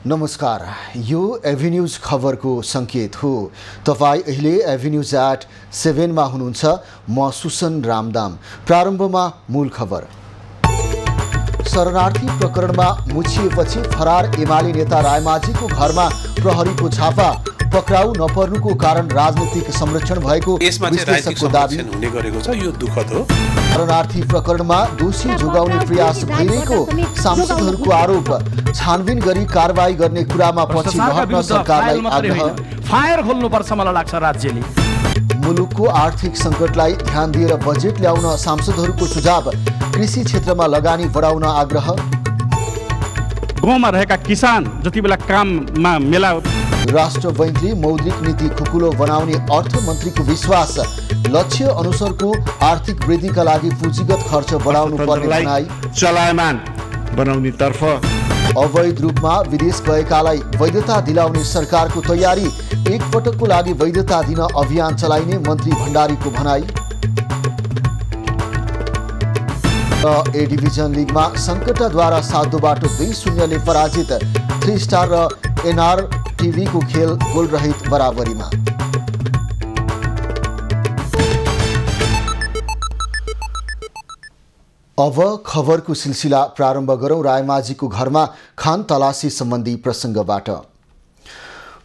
नमस्कार, यो एभिन्यूज खबरको संकेत हो। तपाई अहिले एभिन्यूज@7 मा हुनुहुन्छ। म सुसन रामदाम। प्रारम्भमा मूल खबर। शरणार्थी प्रकरणमा मुछिएपछि फरार एमाले नेता रायमाझीको घरमा प्रहरीको छापा। पक्राउ नपर्नुको कारण राजनीतिक संरक्षण भएको विश्लेषकको दाबी हुने गरेको छ। यो दुःखद हो। शरणार्थी प्रकरणमा दोषी जोगाउने प्रयास भइरहेको सांसदहरूको आरोप। छानबिन गरी कारबाही गर्ने कुरामा पछि रहन सरकारलाई आग्रह। फायर खोल्नुपर्छ मलाई लाग्छ राज्यले। मुलुकको आर्थिक सङ्कटलाई ध्यान दिएर बजेट ल्याउन सांसदहरूको सुझाव। कृषि क्षेत्रमा लगानी बढाउन आग्रह। गाउँमा रहेका किसान जति बेला काममा मेला। राष्ट्र बैंकले मौद्रिक नीति खुकुलो बनाउने अर्थमन्त्रीको विश्वास। लक्ष्य अनुसारको आर्थिक वृद्धिका लागि पुँजीगत खर्च बढाउनु पर्ने भनाइ। चलायमान बनाउने तर्फ अवैध रूपमा विदेश गएकालाई वैधता दिलाउने सरकारको तयारी। एक पटकको लागि वैधता दिन अभियान चलाइने मन्त्री भण्डारीको भनाइ। ए डिभिजन लिगमा सङ्कटाद्वारा साधोबाट 2-0 पराजित। 3 स्टार र एनआरटिभीको खेल गोलरहित बराबरीमा। अब खबरको सिलसिला प्रारम्भ गरौँ। रायमाझीको घरमा खान तलासी सम्बन्धी प्रसङ्गबाट।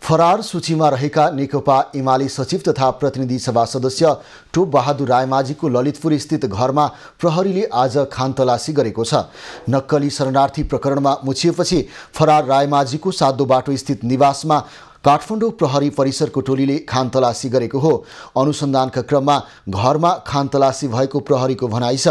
फरार सूचीमा रहेका नेकपा एमाले सचिव तथा प्रतिनिधि सभा सदस्य टोप बहादुर रायमाझीको ललितपुर स्थित घरमा प्रहरीले आज खानतलासी गरेको छ। नक्कली शरणार्थी प्रकरणमा मुछिएपछि फरार रायमाझीको सातो बाटो स्थित निवासमा काठमाडौँ प्रहरी परिसरको टोलीले खानतलासी गरेको हो। अनुसन्धानका क्रममा घरमा खानतलासी भएको प्रहरीको भनाइ छ।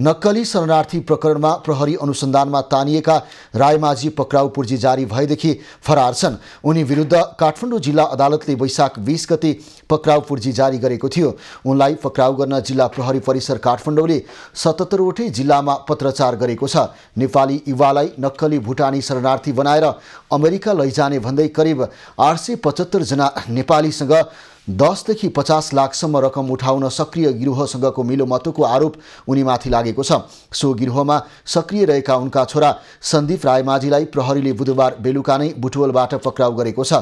नक्कली शरणार्थी प्रकरणमा प्रहरी अनुसन्धानमा तानिएका रायमाझी पक्राउ पूर्जी जारी भएदेखि फरार छन्। उनी विरुद्ध काठमाडौँ जिल्ला अदालतले वैशाख 20 गते पक्राउ पूर्जी जारी गरेको थियो। उनलाई पक्राउ गर्न जिल्ला प्रहरी परिसर काठमाडौँले 77वटै जिल्लामा पत्रचार गरेको छ। नेपाली युवालाई नक्कली भुटानी शरणार्थी बनाएर अमेरिका लैजाने भन्दै करिब 875 जना नेपालीसँग 10 देखि 50 लाखसम्म रकम उठाउन सक्रिय गिरोहसँगको मिलोमतोको आरोप उनीमाथि लागेको छ। सो गिरोहमा सक्रिय रहेका उनका छोरा सन्दीप रायमाझीलाई प्रहरीले बुधबार बेलुका नै बुटवलबाट पक्राउ गरेको छ।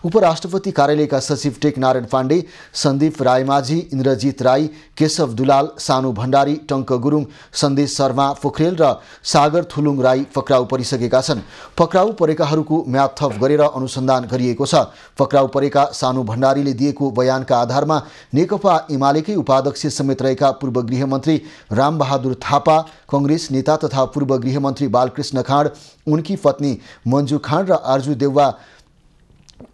उपराष्ट्रपति कार्यालयका सचिव टेकनारायण पाण्डे, सन्दीप रायमाझी, इन्द्रजित राई, केशव दुलाल, सानु भण्डारी, टङ्क गुरुङ, सन्देश शर्मा पोखरेल र सागर थुलुङ राई पक्राउ परिसकेका छन्। पक्राउ परेकाहरूको म्याद थप गरेर अनुसन्धान गरिएको छ। पक्राउ परेका सानु भण्डारीले दिएको बयानका आधारमा नेकपा एमालेकै उपाध्यक्ष समेत रहेका पूर्व गृहमन्त्री रामबहादुर थापा, कांग्रेस नेता तथा पूर्व गृहमन्त्री बालकृष्ण खाँड, उनकी पत्नी मन्जु खाँड र आर्जु देउवा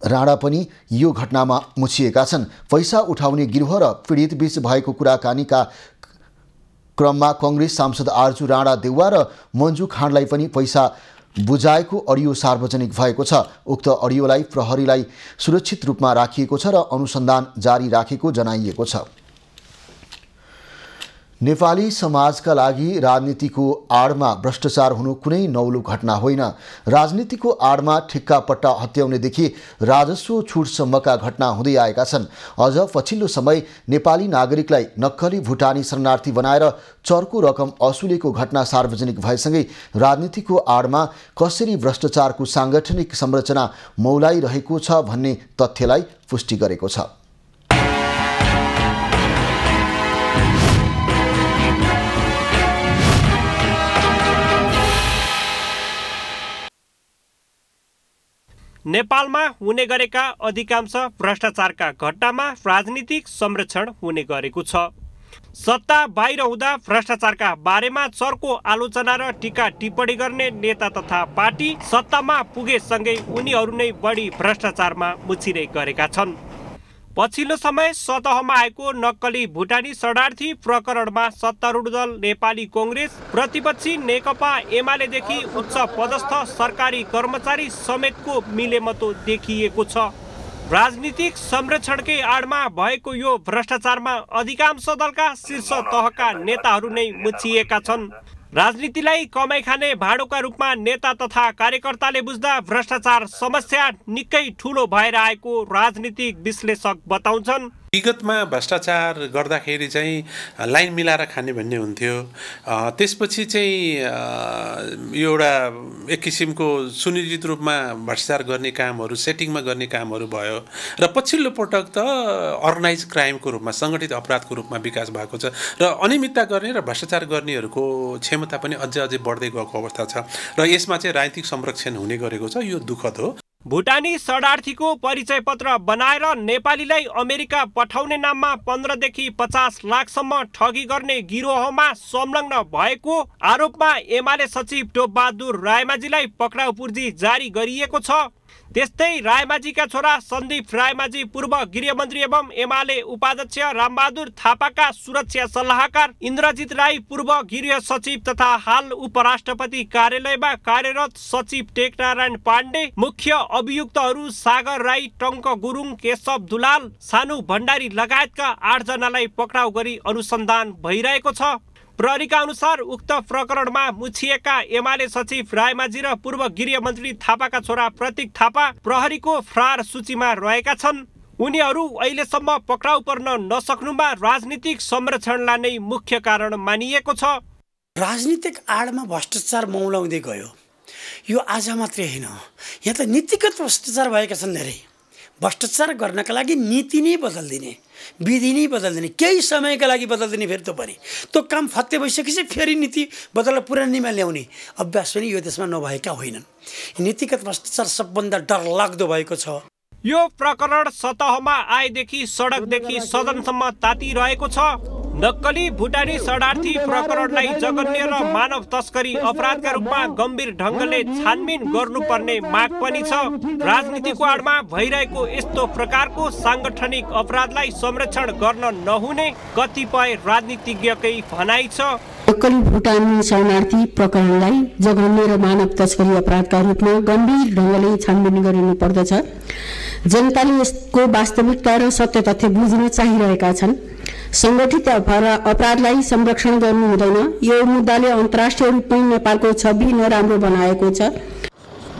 राणा पनि यो घटनामा मुछिएका छन्। पैसा उठाउने गिरोह र पीडित बीच भएको कुराकानीका क्रममा कांग्रेस सांसद आर्जु राणा देउवा र मन्जु खाँडलाई पनि पैसा बुझाएको अडियो सार्वजनिक भएको छ। उक्त अडियोलाई प्रहरीलाई सुरक्षित रूपमा राखिएको छ र अनुसन्धान जारी राखेको जनाइएको छ। नेपाली समाजका लागि राजनीतिको आडमा भ्रष्टाचार हुनु कुनै नौलो घटना होइन। राजनीतिको आडमा ठिक्का पट्टा हत्याउनेदेखि राजस्व छुटसम्मका घटना हुँदै आएका छन्। अझ पछिल्लो समय नेपाली नागरिकलाई नक्कली भुटानी शरणार्थी बनाएर चर्को रकम असुलेको घटना सार्वजनिक भएसँगै राजनीतिको आडमा कसरी भ्रष्टाचारको साङ्गठनिक संरचना मौलाइरहेको छ भन्ने तथ्यलाई पुष्टि गरेको छ। नेपालमा हुने गरेका अधिकांश भ्रष्टाचारका घटनामा राजनीतिक संरक्षण हुने गरेको छ। सत्ता बाहिर हुँदा भ्रष्टाचारका बारेमा चर्को आलोचना र टीका टिप्पणी गर्ने नेता तथा पार्टी सत्तामा पुगेसँगै उनीहरू नै बढी भ्रष्टाचारमा मुछिने गरेका छन्। पछिल्लो समय सतहमा आएको नक्कली भुटानी शरणार्थी प्रकरणमा सत्तारूढ दल नेपाली कांग्रेस, प्रतिपक्षी नेकपा एमालेदेखि उच्च पदस्थ सरकारी कर्मचारी समेतको मिलेमतो देखिएको छ। राजनीतिक संरक्षणकै आडमा भएको यो भ्रष्टाचारमा अधिकांश दलका शीर्ष तहका नेताहरू नै मुछिएका छन्। राजनीतिलाई कमाई खाने भाँडोका रूपमा नेता तथा कार्यकर्ताले बुझ्दा भ्रष्टाचार समस्या निकै ठूलो भएर आएको राजनीतिक विश्लेषक बताउँछन्। विगतमा भ्रष्टाचार गर्दाखेरि चाहिँ लाइन मिलाएर खाने भन्ने हुन्थ्यो। त्यसपछि चाहिँ यो एउटा एक किसिमको सुनिश्चित रूपमा भ्रष्टाचार गर्ने कामहरू सेटिङमा गर्ने कामहरू भयो र पछिल्लो पटक त अर्गनाइज क्राइमको रूपमा सङ्गठित अपराधको रूपमा विकास भएको छ र अनियमितता गर्ने र भ्रष्टाचार गर्नेहरूको क्षमता पनि अझै बढ्दै गएको अवस्था छ र यसमा चाहिँ राजनीतिक संरक्षण हुने गरेको छ। यो दुःखद हो। भुटानी शरणार्थीको परिचय पत्र बनाएर नेपालीलाई अमेरिका पठाउने नाममा 15 देखि 50 लाखसम्म ठगी गर्ने गिरोहमा संलग्न भएको आरोपमा एमाले सचिव टोपबहादुर रायमाझीलाई पक्राउ पूर्जी जारी गरिएको छ। त्यस्तै रायमाझीका छोरा सन्दीप रायमाझी पूर्व गृहमन्त्री एवं एमाले उपाध्यक्ष रामबहादुर थापाका सुरक्षा सल्लाहकार इन्द्रजित राई पूर्व गृह सचिव तथा हाल उपराष्ट्रपति कार्यालयमा कार्यरत सचिव टेकनारायण पाण्डे, मुख्य अभियुक्तहरू सागर राई, टङ्क गुरुङ, केशव दुलाल, सानु भण्डारी लगायतका 8 जनालाई पक्राउ गरी अनुसन्धान भइरहेको छ। प्रहरीका अनुसार उक्त प्रकरणमा मुछिएका एमाले सचिव रायमाझी र पूर्व गृहमन्त्री थापाका छोरा प्रतीक थापा प्रहरीको फरार सूचीमा रहेका छन्। उनीहरू अहिलेसम्म पक्राउ पर्न नसक्नुमा राजनीतिक संरक्षणलाई नै मुख्य कारण मानिएको छ। राजनीतिक आडमा भ्रष्टाचार मौलाउँदै गयो। यो आज मात्रै होइन, यहाँ त नीतिगत भ्रष्टाचार भएका छन् धेरै। भ्रष्टाचार गर्नका लागि नीति नै बदल्दिने, विधि नै बदल्दिने, केही समयका लागि बदल्दिने, फेरि त्यो काम फत्ते भइसकेपछि फेरि नीति बदलेर पुरानीमा ल्याउने अभ्यास पनि यो देशमा नभएका होइनन्। नीतिगत भ्रष्टाचार सबभन्दा डरलाग्दो भएको छ। यो प्रकरण सतहमा आएदेखि सडकदेखि सदनसम्म तातिरहेको छ। नक्कली भुटानी शरणार्थी प्रकरणलाई जघन्य र मानव तस्करी अपराधका रूपमा गम्भीर ढङ्गले छानबिन गर्नुपर्ने माग पनि छ। राजनीतिको आडमा भइरहेको यस्तो प्रकारको साङ्गठनिक अपराधलाई संरक्षण गर्न नहुने कतिपय राजनीतिज्ञकै भनाइ छ। नक्कली भुटानी शरणार्थी प्रकरणलाई जघन्य र मानव तस्करी अपराधका रूपमा गम्भीर ढङ्गले छानबिन गरिनु पर्दछ। जनताले यसको वास्तविकता र सत्य तथ्य बुझ्न चाहिरहेका छन्। संगठित अपराधलाई संरक्षण गर्नु हुँदैन। यो मुद्दाले अन्तर्राष्ट्रिय रूपमै नेपालको छवि नराम्रो बनाएको छ।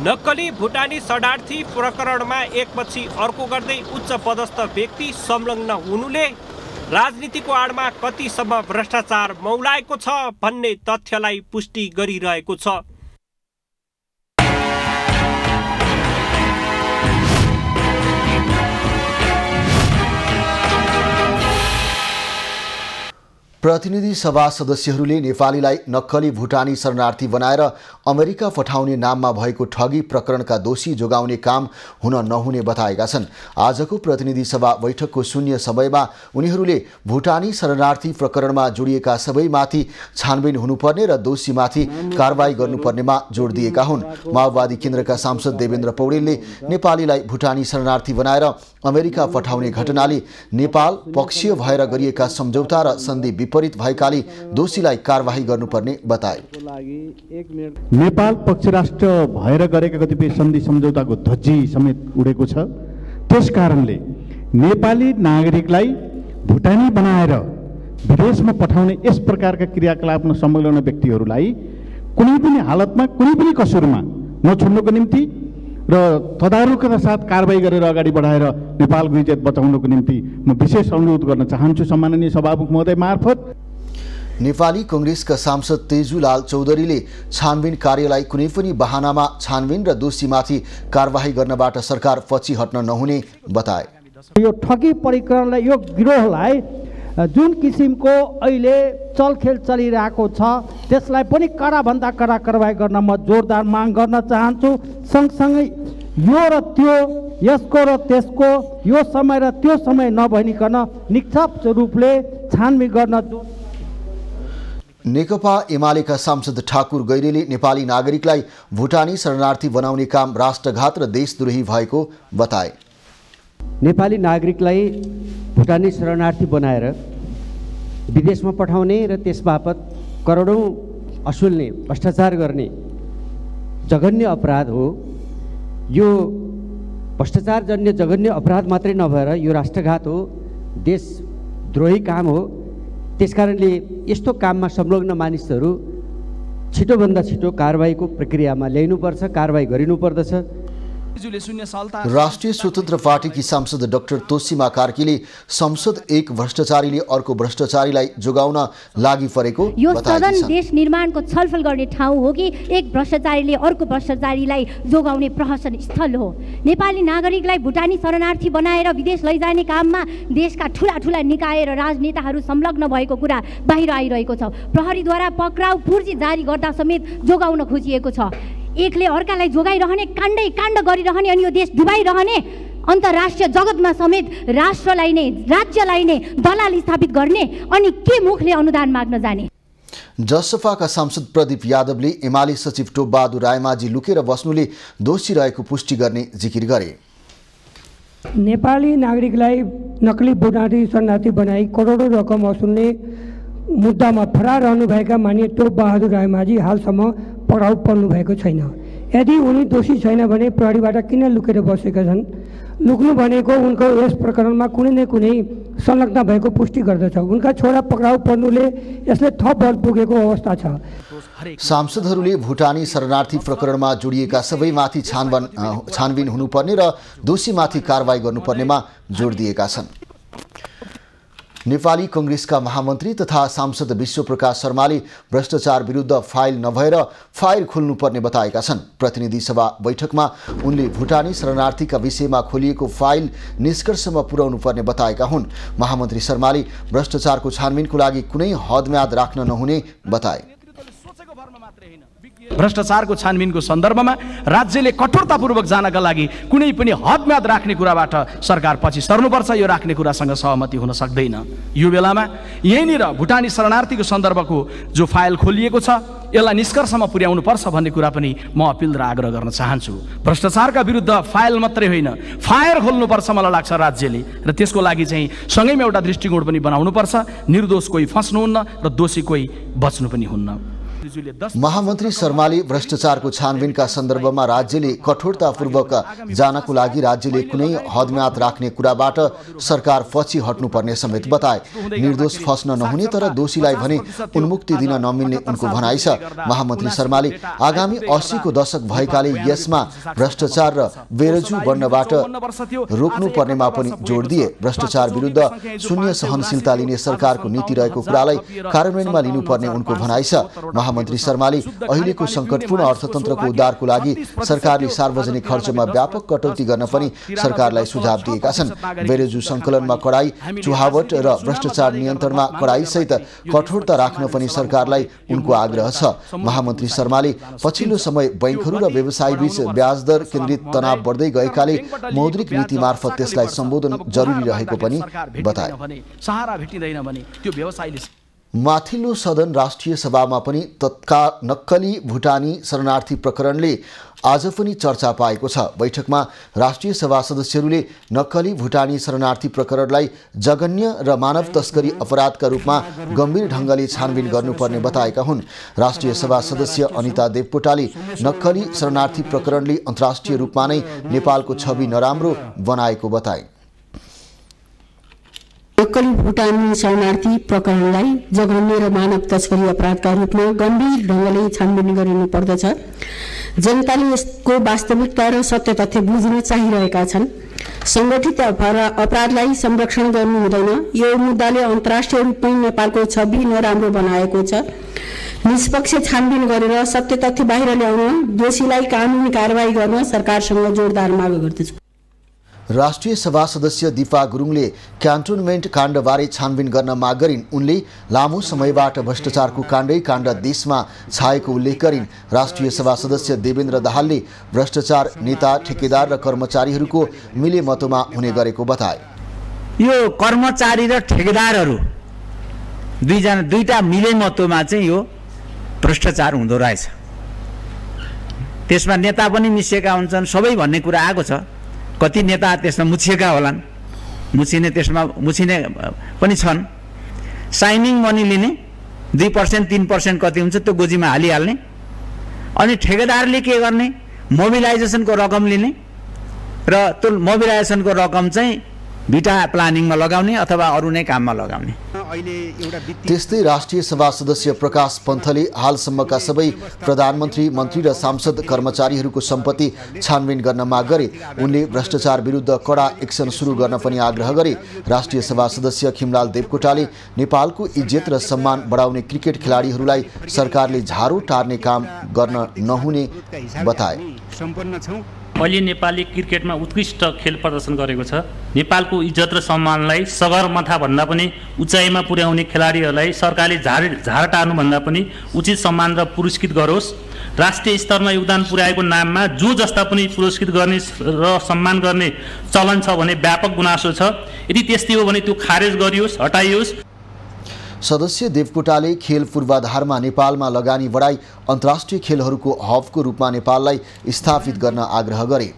नक्कली भुटानी शरणार्थी प्रकरणमा एकपछि अर्को गर्दै उच्च पदस्थ व्यक्ति संलग्न हुनुले राजनीतिको आडमा कतिसम्म भ्रष्टाचार मौलाएको छ भन्ने तथ्यलाई पुष्टि गरिरहेको छ। प्रतिनिधि सभा सदस्यहरूले नेपालीलाई नक्कली भुटानी शरणार्थी बनाएर अमेरिका पठाउने नाममा भएको ठगी प्रकरणका दोषी जोगाउने काम हुन नहुने बताएका छन्। आजको प्रतिनिधि सभा बैठकको शून्य समयमा उनीहरूले भुटानी शरणार्थी प्रकरणमा जोडिएका सबैमाथि छानबिन हुनुपर्ने र दोषीमाथि कारबाही गर्नुपर्नेमा जोड दिएका हुन्। माओवादी केन्द्रका सांसद देवेन्द्र पौडेलले नेपालीलाई भुटानी शरणार्थी बनाएर अमेरिका पठाउने घटनाले नेपाल पक्षीय भएर गरिएका सम्झौता र सन्धि विपरीत भएकाले दोषीलाई कारबाही गर्नुपर्ने बताए। नेपाल पक्ष राष्ट्र भएर गरेका कतिपय सन्धि सम्झौताको धज्जी समेत उडेको छ। त्यसकारणले नेपाली नागरिकलाई भुटानी बनाएर विदेशमा पठाउने यस प्रकारका क्रियाकलापमा संलग्न व्यक्तिहरूलाई कुनै पनि हालतमा कुनै पनि कसुरमा नछोड्नको निम्ति र तदारुकका साथ कारबाही गरेर अगाडि बढाएर नेपालको इज्जत बचाउनको निम्ति म विशेष अनुरोध गर्न चाहन्छु सम्माननीय सभामुख महोदय मार्फत। नेपाली कांग्रेसका सांसद तेजुलाल चौधरीले छानबिन कार्यलाई कुनै पनि बहानामा छानबिन र दोषीमाथि कारबाही गर्नबाट सरकार पछि हट्न नहुने बताए। यो ठगी प्रकरणलाई, यो गिरोहलाई जुन किसिमको अहिले चलखेल चलिरहेको छ त्यसलाई पनि कडाभन्दा कडा कारबाही गर्न म जोरदार माग गर्न चाहन्छु। सँगसँगै यो र त्यो, यसको र त्यसको, यो समय र त्यो समय नभनिकन निष्पक्ष रूपले छानबिन गर्न। नेकपा एमालेका सांसद ठाकुर गैरेले नेपाली नागरिकलाई भुटानी शरणार्थी बनाउने काम राष्ट्रघात र देशद्रोही भएको बताए। नेपाली नागरिकलाई भुटानी शरणार्थी बनाएर विदेशमा पठाउने र त्यसबापत करोडौँ असुल्ने, भ्रष्टाचार गर्ने जघन्य अपराध हो। यो भ्रष्टाचारजन्य जघन्य अपराध मात्रै नभएर यो राष्ट्रघात हो, देशद्रोही काम हो। त्यसकारणले यस्तो काममा संलग्न मानिसहरू छिटोभन्दा छिटो कारबाहीको प्रक्रियामा ल्याइनुपर्छ, कारबाही गरिनुपर्दछ। राष्ट्रिय स्वतन्त्र पार्टीकी सांसद डाक्टर तोसीमा कार्कीले संसद एक भ्रष्टाचारीले अर्को भ्रष्टाचारीलाई जोगाउन लागि परेको यो सदन देश निर्माणको छलफल गर्ने ठाउँ हो कि एक भ्रष्टाचारीले अर्को भ्रष्टाचारीलाई जोगाउने प्रहसन स्थल हो? नेपाली नागरिकलाई भुटानी शरणार्थी बनाएर विदेश लैजाने काममा देशका ठुला निकाय र राजनेताहरू संलग्न भएको कुरा बाहिर आइरहेको छ। प्रहरीद्वारा पक्राउ पूर्जी जारी गर्दा समेत जोगाउन खोजिएको छ। एकले अर्कालाई जोगाइरहने, काण्ड गरिरहने, अनि यो देश डुबाइरहने, अन्तर्राष्ट्रिय जगतमा समेत राष्ट्रलाई नै, राज्यलाई नै दलाल स्थापित गर्ने, अनि के मुखले अनुदान माग्न जाने? जसपाका सांसद प्रदीप यादवले एमाले सचिव टोपबहादुर रायमाझी लुकेर बस्नुले दोषी रहेको पुष्टि गर्ने जिकिर गरे। नेपाली नागरिकलाई नक्कली भुटानी शरणार्थी बनाई करोडौँ रकम वसुल्ने मुद्दामा फरार रहनुभएका माननीय टोपबहादुर रायमाझी हालसम्म पक्राउ पर्नु भएको छैन। यदि उनी दोषी छैन भने प्रहरीबाट किन लुकेर बसेका छन्? लुक्नु भनेको उनको यस प्रकरणमा कुनै न कुनै संलग्न भएको पुष्टि गर्दछ। उनका छोरा पक्राउ पर्नुले यसले थप बल पुगेको अवस्था छ। सांसदहरूले भुटानी शरणार्थी प्रकरणमा जोडिएका सबैमाथि छानबिन हुनुपर्ने र दोषीमाथि कारबाही गर्नुपर्नेमा जोड दिएका छन्। नेपाली कांग्रेसका महामन्त्री तथा सांसद विश्वप्रकाश शर्माले भ्रष्टाचार विरुद्ध फाइल नभएर फाइल खोल्नुपर्ने बताएका छन्। प्रतिनिधि सभा बैठकमा उनले भुटानी शरणार्थीका विषयमा खोलिएको फाइल निष्कर्षमा पुर्याउनु पर्ने बताएका हुन्। महामन्त्री शर्माले भ्रष्टाचारको छानबिनको लागि कुनै हदम्याद राख्न नहुने बताए। भ्रष्टाचारको छानबिनको सन्दर्भमा राज्यले कठोरतापूर्वक जानका लागि कुनै पनि हदम्याद राख्ने कुराबाट सरकार पछि सर्नुपर्छ। यो राख्ने कुरासँग सहमति हुन सक्दैन। यो बेलामा यहीँनिर भुटानी शरणार्थीको सन्दर्भको जो फाइल खोलिएको छ यसलाई निष्कर्षमा पुर्याउनु पर्छ भन्ने कुरा पनि म अपिल र आग्रह गर्न चाहन्छु। भ्रष्टाचारका विरुद्ध फाइल मात्रै होइन, फायर खोल्नुपर्छ मलाई लाग्छ राज्यले, र त्यसको लागि चाहिँ सँगैमा एउटा दृष्टिकोण पनि बनाउनुपर्छ। निर्दोष कोही फस्नुहुन्न र दोषी कोही बच्नु पनि हुन्न। महामन्त्री शर्माले भ्रष्टाचारको छानबिनका सन्दर्भमा राज्यले कठोरतापूर्वक जानको लागि राज्यले कुनै हदम्याद राख्ने कुराबाट सरकार पछि हट्नुपर्ने समेत बताए। निर्दोष फस्न नहुने तर दोषीलाई भने उन्मुक्ति दिन नमिल्ने उनको भनाइ छ। महामन्त्री शर्माले आगामी 80 को दशक भएकाले यसमा भ्रष्टाचार र बेरोजु बन्नबाट रोक्नुपर्नेमा पनि जोड दिए। भ्रष्टाचार विरुद्ध शून्य सहनशीलता लिने सरकारको नीति रहेको कुरालाई कार्यान्वयनमा लिनुपर्ने उनको भनाइ छ। महामन्त्री शर्माले अहिलेको सङ्कटपूर्ण अर्थतन्त्रको उद्धारको लागि सरकारले सार्वजनिक खर्चमा व्यापक कटौती गर्न पनि सरकारलाई सुझाव दिएका छन्। बेरोजु सङ्कलनमा कडाई, चुहावट र भ्रष्टाचार नियन्त्रणमा कडाईसहित कठोरता राख्न पनि सरकारलाई उनको आग्रह छ। महामन्त्री शर्माले पछिल्लो समय बैंकहरू र व्यवसायीबीच ब्याजदर केन्द्रित तनाव बढ्दै गएकाले मौद्रिक नीति मार्फत त्यसलाई सम्बोधन जरुरी रहेको पनि बताए। माथिल्लो सदन राष्ट्रिय सभामा पनि तत्काल नक्कली भुटानी शरणार्थी प्रकरणले आज पनि चर्चा पाएको छ। बैठकमा राष्ट्रिय सभा सदस्यहरूले नक्कली भुटानी शरणार्थी प्रकरणलाई जघन्य र मानव तस्करी अपराधका रूपमा गम्भीर ढङ्गले छानबिन गर्नुपर्ने बताएका हुन्। राष्ट्रिय सभा सदस्य अनिता देवकोटाले नक्कली शरणार्थी प्रकरणले अन्तर्राष्ट्रिय रूपमा नै नेपालको छवि नराम्रो बनाएको बताए। नक्कली भुटानी शरणार्थी प्रकरणलाई जघन्य र मानव तस्करी अपराधका रूपमा गम्भीर ढङ्गले छानबिन गरिनुपर्दछ। जनताले यसको वास्तविकता र सत्य तथ्य बुझ्न चाहिरहेका छन्। संगठित अपराधलाई संरक्षण गर्नु हुँदैन। यो मुद्दाले अन्तर्राष्ट्रिय रूपमै नेपालको छवि नराम्रो बनाएको छ। निष्पक्ष छानबिन गरेर सत्य तथ्य बाहिर ल्याउन, दोषीलाई कानुनी कारबाही गर्न सरकारसँग जोरदार माग गर्दछु। राष्ट्रिय सभा सदस्य दीपा गुरुङले क्यान्टोनमेन्ट काण्डबारे छानबिन गर्न माग गरिन्। उनले लामो समयबाट भ्रष्टाचारको काण्ड देशमा छाएको उल्लेख गरिन्। राष्ट्रिय सभा सदस्य देवेन्द्र दाहालले भ्रष्टाचार नेता, ठेकेदार र कर्मचारीहरूको मिलेमतोमा हुने गरेको बताए। यो कर्मचारी र ठेकेदारहरू दुईटा मिलेमतोमा चाहिँ यो भ्रष्टाचार हुँदो रहेछ। त्यसमा नेता पनि मिसिएका हुन्छन्, सबै भन्ने कुरा आएको छ। कति नेता त्यसमा मुछिएका होलान्, मुछिने पनि छन्। साइनिङ मनी लिने 2% 3% कति हुन्छ त्यो गोजीमा हालिहाल्ने, अनि ठेकेदारले के गर्ने, मोबिलाइजेसनको रकम लिने र त्यो मोबिलाइजेसनको रकम चाहिँ भिटा प्लानिङमा लगाउने अथवा अरू नै काममा लगाउने। त्यस्तै राष्ट्रिय सभा सदस्य प्रकाश पन्थले हालसम्मका सबै प्रधानमन्त्री, मन्त्री र सांसद कर्मचारीहरूको सम्पत्ति छानबिन गर्न माग गरे। उनले भ्रष्टाचार विरुद्ध कडा एक्सन सुरु गर्न पनि आग्रह गरे। राष्ट्रिय सभा सदस्य खिमलाल देवकोटाले नेपालको इज्जत र सम्मान बढाउने क्रिकेट खेलाडीहरूलाई सरकारले झारो टार्ने काम गर्न नहुने बताए। अहिले नेपाली क्रिकेटमा उत्कृष्ट खेल प्रदर्शन गरेको छ। नेपालको इज्जत र सम्मानलाई सगरमाथा भन्दा पनि उचाइमा पुर्याउने खेलाडीहरूलाई सरकारले झार टार्नुभन्दा पनि उचित सम्मान र पुरस्कृत गरोस्। राष्ट्रिय स्तरमा योगदान पुर्याएको नाममा जो जस्ता पनि पुरस्कृत गर्ने र सम्मान गर्ने चलन छ भने व्यापक गुनासो छ। यदि त्यस्तै हो भने त्यो खारेज गरियोस्, हटाइयोस्। सदस्य देवकोटाले खेल पूर्वाधारमा नेपालमा लगानी बढाई अन्तर्राष्ट्रिय खेलहरूको हबको रूपमा नेपाललाई स्थापित गर्न आग्रह गरे।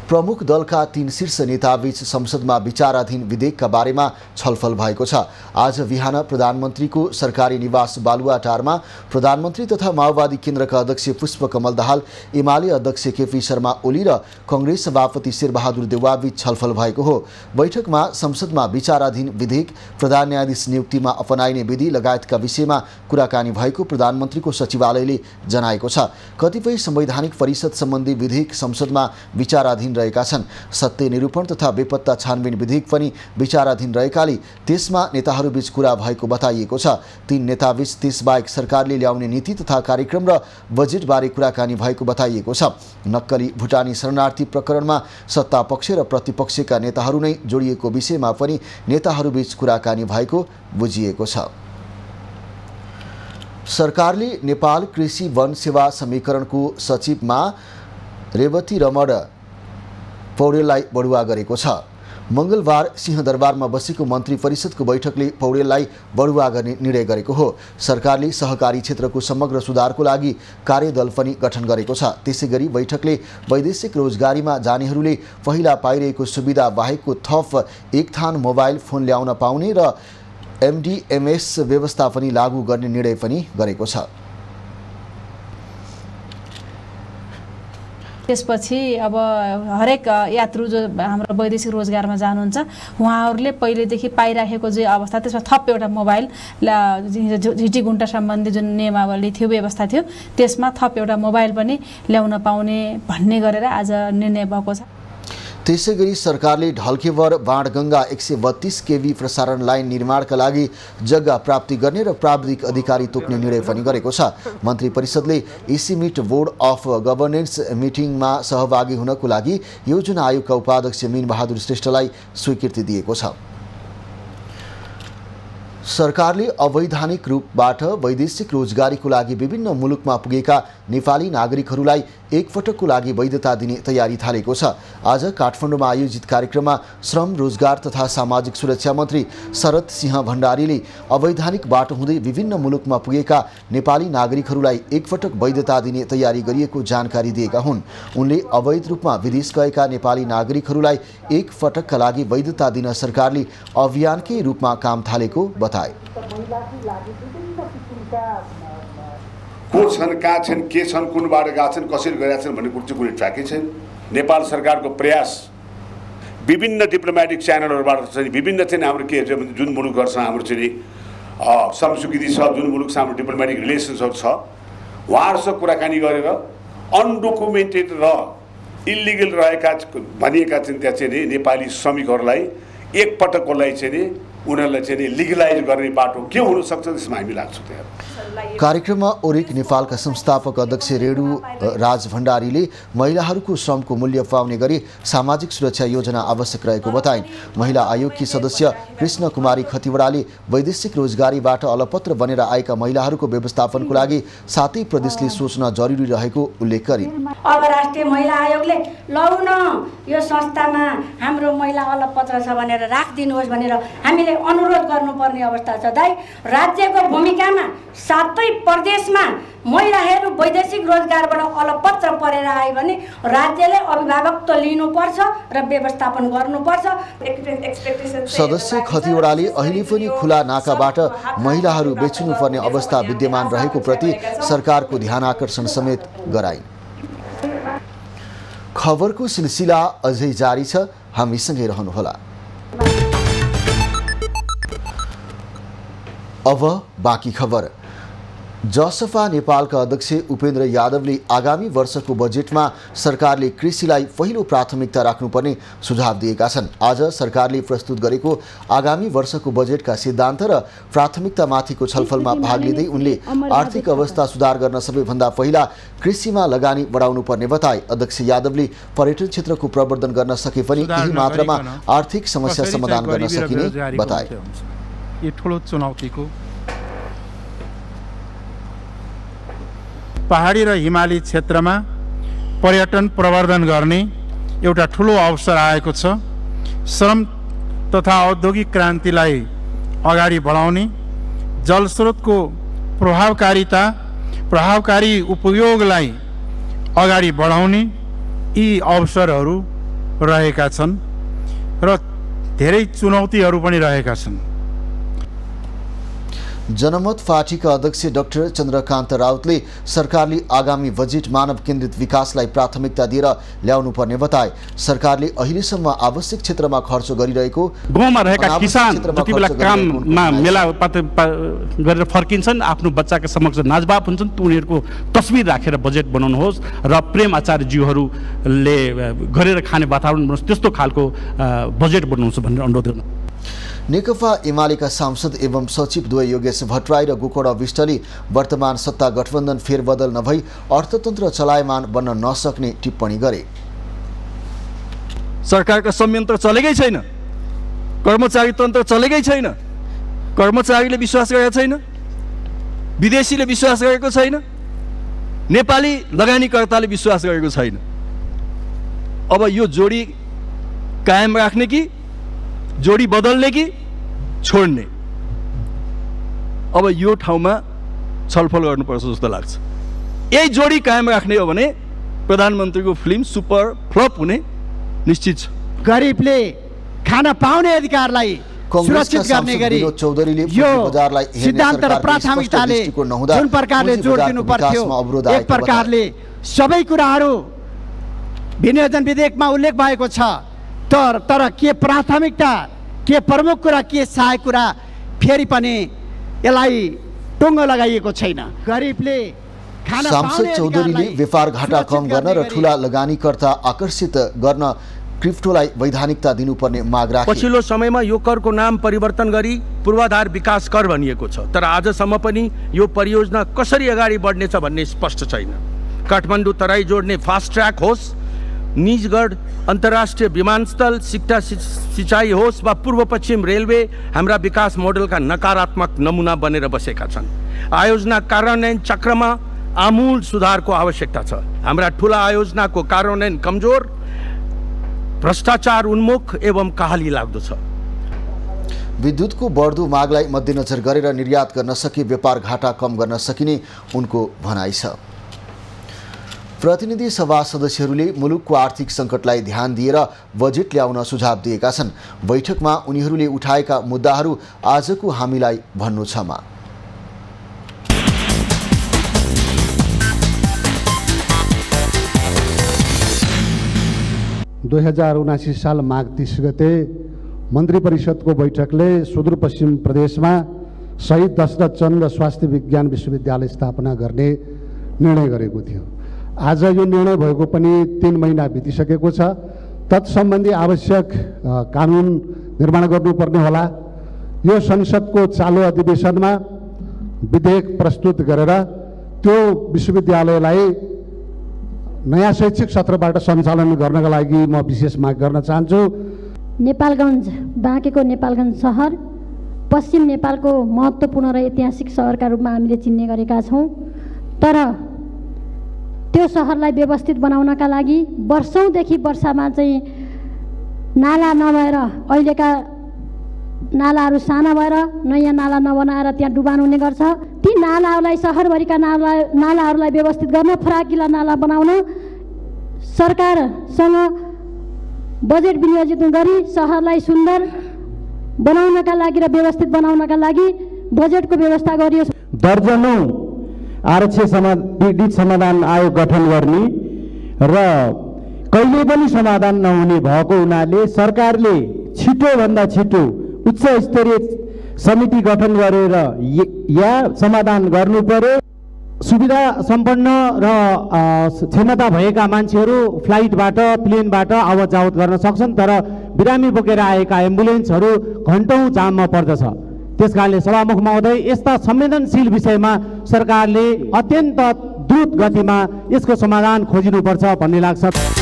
प्रमुख दलका 3 शीर्ष नेताबीच संसदमा विचाराधीन विधेयकका बारेमा छलफल भएको छ। आज बिहान प्रधानमन्त्रीको सरकारी निवास बालुवाटारमा प्रधानमन्त्री तथा माओवादी केन्द्रका अध्यक्ष पुष्पकमल दाहाल, एमाले अध्यक्ष केपी शर्मा ओली र कांग्रेस सभापति शेरबहादुर देउवाबीच छलफल भएको हो। बैठकमा संसदमा विचाराधीन विधेयक, प्रधान न्यायाधीश नियुक्तिमा अपनाइने विधि लगायतका विषयमा कुराकानी भएको प्रधानमन्त्रीको सचिवालयले जनाएको छ। कतिपय संवैधानिक परिषद सम्बन्धी विधेयक संसदमा विचाराधीन रहेका छन्। सत्य निरूपण तथा बेपत्ता छानबिन विधेयक पनि विचाराधीन रहेकाले त्यसमा नेताहरूबीच कुरा भएको बताइएको छ। 3 नेताबीच त्यसबाहेक सरकारले ल्याउने नीति तथा कार्यक्रम र बजेटबारे कुराकानी भएको बताइएको छ। नक्कली भुटानी शरणार्थी प्रकरणमा सत्ता पक्ष र प्रतिपक्षका नेताहरू नै जोडिएको विषयमा पनि नेताहरूबीच कुराकानी भएको बुझिएको छ। सरकारले नेपाल कृषि वन सेवा समीकरणको सचिवमा रेवती रमण पौडेललाई बढुवा गरेको छ। मंगलबार सिंहदरबारमा बसेको मन्त्री परिषदको बैठकले पौडेललाई बढुवा गर्ने निर्णय गरेको हो। सरकारले सहकारी क्षेत्रको समग्र सुधारको लागि कार्यदल पनि गठन गरेको छ। त्यसैगरी बैठकले वैदेशिक रोजगारीमा जानेहरूले पहिला पाइरहेको सुविधा बाहेकको थप एक थान मोबाइल फोन ल्याउन पाउने र एमडीएमएस व्यवस्था पनि लागू गर्ने निर्णय पनि गरेको छ। त्यसपछि अब हरेक यात्रु जो हाम्रो वैदेशिक रोजगारमा जानुहुन्छ उहाँहरूले पहिलेदेखि पाइराखेको जो अवस्था त्यसमा थप एउटा मोबाइल झिटी गुन्टा सम्बन्धी जुन नियमावली थियो, व्यवस्था थियो, त्यसमा थप एउटा मोबाइल पनि ल्याउन पाउने भन्ने गरेर आज निर्णय भएको छ। त्यसैगरी सरकारले ढल्केवर बाणगंगा 132 केभी प्रसारण लाइन निर्माणका लागि जग्गा प्राप्ति गर्ने र प्राविधिक अधिकारी तोक्ने निर्णय पनि गरेको छ। मन्त्री परिषदले एसिमिट बोर्ड अफ गभर्नेन्स मिटिङमा सहभागी हुनको लागि योजना आयोगका उपाध्यक्ष मीन बहादुर श्रेष्ठलाई स्वीकृति दिएको छ। सरकारले अवैधानिक रूपबाट वैदेशिक रोजगारीको लागि विभिन्न मुलुकमा पुगेका नेपाली नागरिकहरूलाई एकपटकको लागि वैधता दिने तयारी थालेको छ। आज काठमाडौँमा आयोजित कार्यक्रममा श्रम, रोजगार तथा सामाजिक सुरक्षा मन्त्री शरद सिंह भण्डारीले अवैधानिक बाटो हुँदै विभिन्न मुलुकमा पुगेका नेपाली नागरिकहरूलाई एकपटक वैधता दिने तयारी गरिएको जानकारी दिएका हुन्। उनले अवैध रूपमा विदेश गएका नेपाली नागरिकहरूलाई एकपटकका लागि वैधता दिन सरकारले अभियानकै रूपमा काम थालेको बताए। को छन्, कहाँ छन्, के छन्, कुनबाट गएका छन्, कसरी गरेका छन् भन्ने कुरो चाहिँ कुनै ट्र्याकै छैन। नेपाल सरकारको प्रयास विभिन्न डिप्लोमेटिक च्यानलहरूबाट चाहिँ विभिन्न चाहिँ हाम्रो के जुन मुलुकहरूसँग हाम्रो चाहिँ समस्वीकृति छ, जुन मुलुकसँग हाम्रो डिप्लोमेटिक रिलेसन्सहरू छ, उहाँहरूसँग कुराकानी गरेर अनडोकुमेन्टेड र इलिगल रहेका भनिएका चाहिँ त्यहाँ चाहिँ नेपाली श्रमिकहरूलाई एकपटकको लागि चाहिँ उनीहरूलाई चाहिँ लिगलाइज गर्ने बाटो के हुनसक्छ त्यसमा हामी लाग्छौँ। त्यहाँ कार्यक्रममा ओरिक नेपालका संस्थापक अध्यक्ष रेणु राज भण्डारीले महिलाहरूको श्रमको मूल्य पाउने गरी सामाजिक सुरक्षा योजना आवश्यक रहेको बताइन्। महिला आयोगकी सदस्य कृष्ण कुमारी खतिवडाले वैदेशिक रोजगारीबाट अलपत्र बनेर आएका महिलाहरूको व्यवस्थापनको लागि सातै प्रदेशले सोच्न जरुरी रहेको उल्लेख गरिन्। अब राष्ट्रिय महिला आयोगले लौ न यो संस्थामा हाम्रो महिला अलपत्र छ भनेर राखिदिनुहोस् भनेर हामीले अनुरोध गर्नुपर्ने अवस्था छ। दाइ, राज्यको भूमिकामा सातै प्रदेशमा महिलाहरू वैदेशिक रोजगारबाट अलपत्र परेर आए भने राज्यले अभिभावकत्व लिनुपर्छ र व्यवस्थापन गर्नुपर्छ। सदस्य खतिवडाले अहिले पनि खुला नाकाबाट महिलाहरू बेच्नुपर्ने अवस्था विद्यमान रहेको प्रति सरकारको ध्यान आकर्षण समेत गराइन्। खबरको सिलसिला अझै जारी छ। हामीसँगै रहनुहोला। अब बाँकी खबर। जसपा नेपालका अध्यक्ष उपेन्द्र यादवले आगामी वर्षको बजेटमा सरकारले कृषिलाई पहिलो प्राथमिकता राख्नुपर्ने सुझाव दिएका छन्। आज सरकारले प्रस्तुत गरेको आगामी वर्षको बजेटका सिद्धान्त र प्राथमिकतामाथिको छलफलमा भाग लिँदै उनले आर्थिक अवस्था सुधार गर्न सबैभन्दा पहिला कृषिमा लगानी बढाउनुपर्ने बताए। अध्यक्ष यादवले पर्यटन क्षेत्रको प्रवर्धन गर्न सके पनि केही मात्रामा आर्थिक समस्या समाधान गर्न सकिने बताए। यो ठुलो चुनौतीको पहाडी र हिमाली क्षेत्रमा पर्यटन प्रवर्धन गर्ने एउटा ठुलो अवसर आएको छ। श्रम तथा औद्योगिक क्रान्तिलाई अगाडि बढाउने, जलस्रोतको प्रभावकारी उपयोगलाई अगाडि बढाउने यी अवसरहरू रहेका छन् र धेरै चुनौतीहरू पनि रहेका छन्। जनमत पार्टीका अध्यक्ष डाक्टर चन्द्रकान्त राउतले सरकारले आगामी बजेट मानव केन्द्रित विकासलाई प्राथमिकता दिएर ल्याउनुपर्ने बताए। सरकारले अहिलेसम्म आवश्यक क्षेत्रमा खर्च गरिरहेको गाउँमा रहेका किसान जति बेला काममा मेलापात गरेर फर्किन्छन्, आफ्नो बच्चाका समक्ष नाचबाप हुन्छन्, उनीहरूको तस्बिर राखेर बजेट बनाउनुहोस् र प्रेम आचार्यज्यूहरूले गरेर खाने वातावरण बनाउनुहोस्, त्यस्तो खालको बजेट बनाउनुहोस् भनेर अनुरोध गर्नु। नेकपा एमालेका सांसद एवं सचिव द्वय योगेश भट्टराई र गोकर्ण विष्टले वर्तमान सत्ता गठबन्धन फेरबदल नभई अर्थतन्त्र चलायमान बन्न नसक्ने टिप्पणी गरे। सरकारका संयन्त्र चलेकै छैन, कर्मचारी तन्त्र चलेकै छैन, कर्मचारीले विश्वास गरेका छैन, विदेशीले विश्वास गरेको छैन, नेपाली लगानीकर्ताले विश्वास गरेको छैन। अब यो जोडी कायम राख्ने कि जोडी बदल्ने कि छोड्ने, अब यो ठाउँमा छलफल गर्नुपर्छ जस्तो लाग्छ। यही जोडी कायम राख्ने हो भने प्रधानमन्त्रीको फिल्म सुपर फ्लप हुने निश्चित छ। गरिबले खान पाउने अधिकारलाई सुरक्षित गर्ने गरी यो सिद्धान्त र प्राथमिकताले जुन प्रकारले जोड दिनु पर्थ्यो, एक प्रकारले सबै कुराहरू विनियोजन विधेयकमा उल्लेख भएको छ, तर के प्राथमिकता, के प्रमुख कुरा, के सहायक कुरा फेरि पनि यसलाई टुङ्गो लगाइएको छैन। गरिबले सांसद चौधरीले व्यापार घाटा कम गर्न र ठूला लगानीकर्ता आकर्षित गर्न क्रिप्टोलाई वैधानिकता दिनुपर्ने माग राखे। पछिल्लो समयमा यो करको नाम परिवर्तन गरी पूर्वाधार विकास कर भनिएको छ, तर आजसम्म पनि यो परियोजना कसरी अगाडि बढ्नेछ भन्ने स्पष्ट छैन। काठमाडौँ तराई जोड्ने फास्ट ट्र्याक होस्, निजगढ अन्तर्राष्ट्रिय विमानस्थल, सिक्टा सिँचाइ होस् वा पूर्व पश्चिम रेलवे हाम्रा विकास मोडलका नकारात्मक नमुना बनेर बसेका छन्। आयोजना कार्यान्वयन चक्रमा आमूल सुधारको आवश्यकता छ। हाम्रा ठुला आयोजनाको कार्यान्वयन कमजोर, भ्रष्टाचार उन्मुख एवं कहाली लाग्दो छ। विद्युतको बढ्दो मागलाई मध्यनजर गरेर निर्यात गर्न सके व्यापार घाटा कम गर्न सकिने उनको भनाइ छ। प्रतिनिधि सभा सदस्यहरूले मुलुकको आर्थिक सङ्कटलाई ध्यान दिएर बजेट ल्याउन सुझाव दिएका छन्। बैठकमा उनीहरूले उठाएका मुद्दाहरू आजको हामीलाई भन्नु छमा। 2079 साल माघ 30 गते मन्त्री परिषदको बैठकले सुदूरपश्चिम प्रदेशमा शहीद दशरथ चन्द्र स्वास्थ्य विज्ञान विश्वविद्यालय स्थापना गर्ने निर्णय गरेको थियो। आज यो निर्णय भएको पनि 3 महिना बितिसकेको छ। तत्सम्बन्धी आवश्यक कानुन निर्माण गर्नुपर्ने होला। यो संसदको चालु अधिवेशनमा विधेयक प्रस्तुत गरेर त्यो विश्वविद्यालयलाई नयाँ शैक्षिक सत्रबाट सञ्चालन गर्नका लागि म विशेष माग गर्न चाहन्छु। नेपालगञ्ज, बाँकेको नेपालगञ्ज सहर पश्चिम नेपालको महत्त्वपूर्ण र ऐतिहासिक सहरका रूपमा हामीले चिन्ने गरेका छौँ, तर त्यो सहरलाई व्यवस्थित बनाउनका लागि वर्षौँदेखि वर्षामा चाहिँ नाला नभएर अहिलेका नालाहरू साना भएर नयाँ नाला नबनाएर त्यहाँ डुबान हुने गर्छ। ती नालाहरूलाई सहरभरिका नालाहरूलाई व्यवस्थित गर्न, फराकिला नाला बनाउन सरकारसँग बजेट विनियोजित गरी सहरलाई सुन्दर बनाउनका लागि र व्यवस्थित बनाउनका लागि बजेटको व्यवस्था गरियोस्। दर्जनौं आरक्षण समाधान आयोग गठन गर्ने र कहिले पनि समाधान नहुने भएको हुनाले सरकारले छिटोभन्दा छिटो उच्च स्तरीय समिति गठन गरेर या समाधान गर्नु पर्यो। सुविधा सम्पन्न र क्षमता भएका मान्छेहरू फ्लाइटबाट प्लेनबाट आवत जावत गर्न सक्छन्, तर बिरामी बोकेर आएका एम्बुलेन्सहरू घन्टौँ जाममा पर्दछ। त्यसकारणले सभामुख महोदय, यस्ता संवेदनशील विषयमा सरकारले अत्यन्त द्रुत गतिमा यसको समाधान खोजिनुपर्छ भन्ने लाग्छ।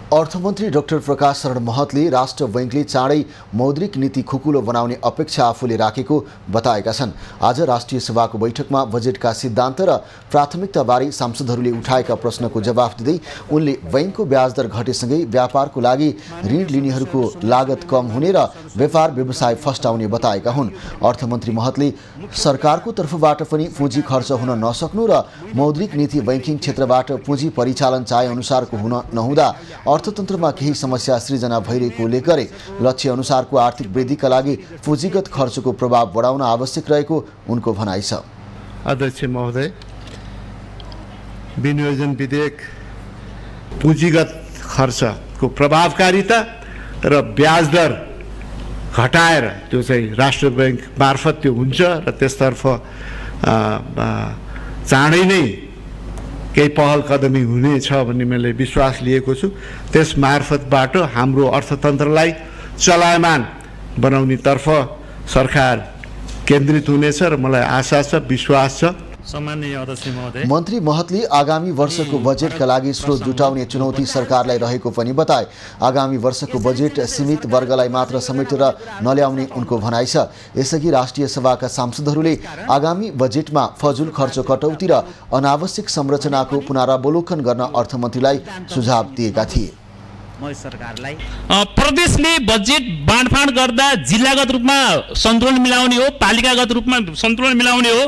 अर्थमन्त्री डाक्टर प्रकाश शरण महतले राष्ट्र बैंकले चाँडै मौद्रिक नीति खुकुलो बनाउने अपेक्षा आफूले राखेको बताएका छन्। आज राष्ट्रिय सभाको बैठकमा बजेटका सिद्धान्त र प्राथमिकताबारे सांसदहरूले उठाएका प्रश्नको जवाफ दिँदै उनले बैंकको ब्याजदर घटेसँगै व्यापारको लागि ऋण लिनेहरूको लागत कम हुने र व्यापार व्यवसाय फस्टाउने बताएका हुन्। अर्थमन्त्री महतले सरकारको तर्फबाट पनि पुँजी खर्च हुन नसक्नु र मौद्रिक नीति बैंकिङ क्षेत्रबाट पुँजी परिचालन चाहे अनुसारको हुन नहुँदा अर्थतन्त्रमा केही समस्या सृजना भइरहेको उल्लेख गरे। लक्ष्य अनुसारको आर्थिक वृद्धिका लागि पुँजीगत खर्चको प्रभाव बढाउन आवश्यक रहेको उनको भनाइ छ। अध्यक्ष महोदय, विनियोजन विधेयक पुँजीगत खर्चको प्रभावकारिता र ब्याज दर घटाएर त्यो चाहिँ राष्ट्र बैंक मार्फत त्यो हुन्छ र त्यसतर्फ चाँडै नै केही पहल कदमी हुनेछ भन्ने मैले विश्वास लिएको छु। त्यस मार्फतबाट हाम्रो अर्थतन्त्रलाई चलायमान बनाउनेतर्फ सरकार केन्द्रित हुनेछ र मलाई आशा छ, विश्वास छ। सम्माननीय अध्यक्ष महोदय, मन्त्री महतले आगामी वर्षको बजेटका लागि स्रोत जुटाउने चुनौती सरकारलाई रहेको पनि बताए। आगामी वर्षको बजेट सीमित वर्गलाई मात्र समेटेर नल्याउने उनको भनाइ छ। यसअघि राष्ट्रिय सभाका सांसदहरूले आगामी बजेटमा फजुल खर्च कटौती र अनावश्यक संरचनाको पुनरावलोकन गर्न अर्थमन्त्रीलाई सुझाव दिएका थिए। प्रदेशले बजेट बाँडफाँड गर्दा जिल्लागत रूपमा सन्तुलन मिलाउने हो, पालिकागत रूपमा सन्तुलन मिलाउने हो।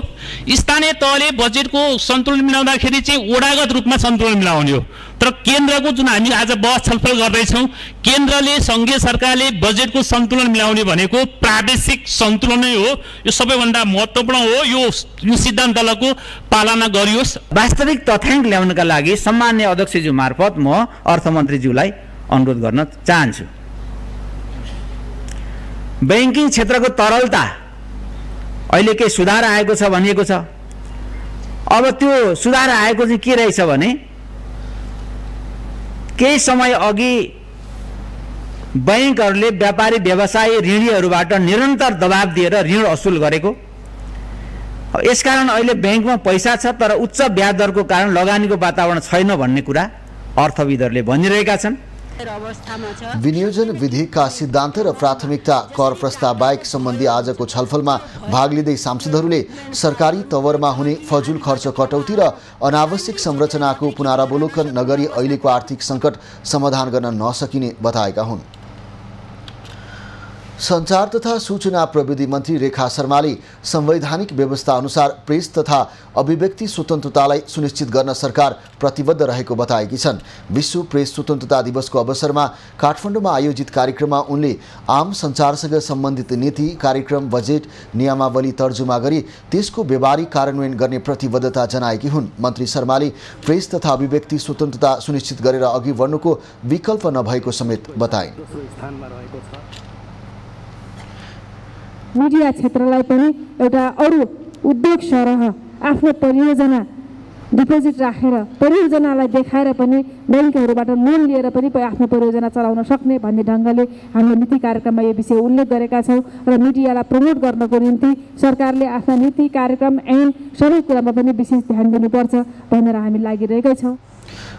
स्थानीय तहले बजेटको सन्तुलन मिलाउँदाखेरि चाहिँ वडागत रूपमा सन्तुलन मिलाउने हो। तर केन्द्रको जुन हामी आज बहस छलफल गर्दैछौँ, केन्द्रले सङ्घीय सरकारले बजेटको सन्तुलन मिलाउने भनेको प्रादेशिक सन्तुलन नै हो। यो सबैभन्दा महत्त्वपूर्ण हो। यो सिद्धान्तको पालना गरियोस्। वास्तविक तथ्याङ्क ल्याउनका लागि सम्मान्य अध्यक्षज्यू मार्फत म अर्थमन्त्रीज्यूलाई अनुरोध गर्न चाहन्छु। बैंकिङ क्षेत्रको तरलता अहिले केही सुधार आएको छ भनिएको छ। अब त्यो सुधार आएको चाहिँ के रहेछ भने, केही समय अघि बैंकहरूले व्यापारी व्यवसायी ऋणीहरूबाट निरन्तर दबाब दिएर ऋण असुल गरेको। यसकारण अहिले बैंकमा पैसा छ तर उच्च ब्याज दरको कारण लगानीको वातावरण छैन भन्ने कुरा अर्थविदहरूले भनिरहेका छन्। विनियोजन विधेयकका सिद्धान्त र प्राथमिकता कर प्रस्ताव बाहेक सम्बन्धी आजको छलफलमा भाग लिँदै सांसदहरूले सरकारी तवरमा हुने फजुल खर्च कटौती र अनावश्यक संरचनाको पुनरावलोकन नगरी अहिलेको आर्थिक सङ्कट समाधान गर्न नसकिने बताएका हुन्। सञ्चार तथा सूचना प्रविधि मन्त्री रेखा शर्माले संवैधानिक व्यवस्था अनुसार प्रेस तथा अभिव्यक्ति स्वतन्त्रतालाई सुनिश्चित गर्न सरकार प्रतिबद्ध रहेको बताएकी छन्। विश्व प्रेस स्वतन्त्रता दिवसको अवसरमा काठमाडौँमा आयोजित कार्यक्रममा उनले आम सञ्चारसँग सम्बन्धित नीति, कार्यक्रम, बजेट, नियमावली तर्जुमा गरी त्यसको व्यावहारिक कार्यान्वयन गर्ने प्रतिबद्धता जनाएकी हुन्। मन्त्री शर्माले प्रेस तथा अभिव्यक्ति स्वतन्त्रता सुनिश्चित गरेर अघि बढ्नुको विकल्प नभएको समेत बताए। मिडिया क्षेत्रलाई पनि एउटा अरू उद्योग सरह आफ्नो परियोजना डिपोजिट राखेर परियोजनालाई देखाएर पनि बैंकहरूबाट लोन लिएर पनि आफ्नो परियोजना चलाउन सक्ने भन्ने ढङ्गले हाम्रो नीति कार्यक्रममा यो विषय उल्लेख गरेका छौँ र मिडियालाई प्रमोट गर्नको निम्ति सरकारले आफ्ना नीति कार्यक्रम ऐन सबै कुरामा पनि विशेष ध्यान दिनुपर्छ भनेर हामी लागिरहेकै छौँ।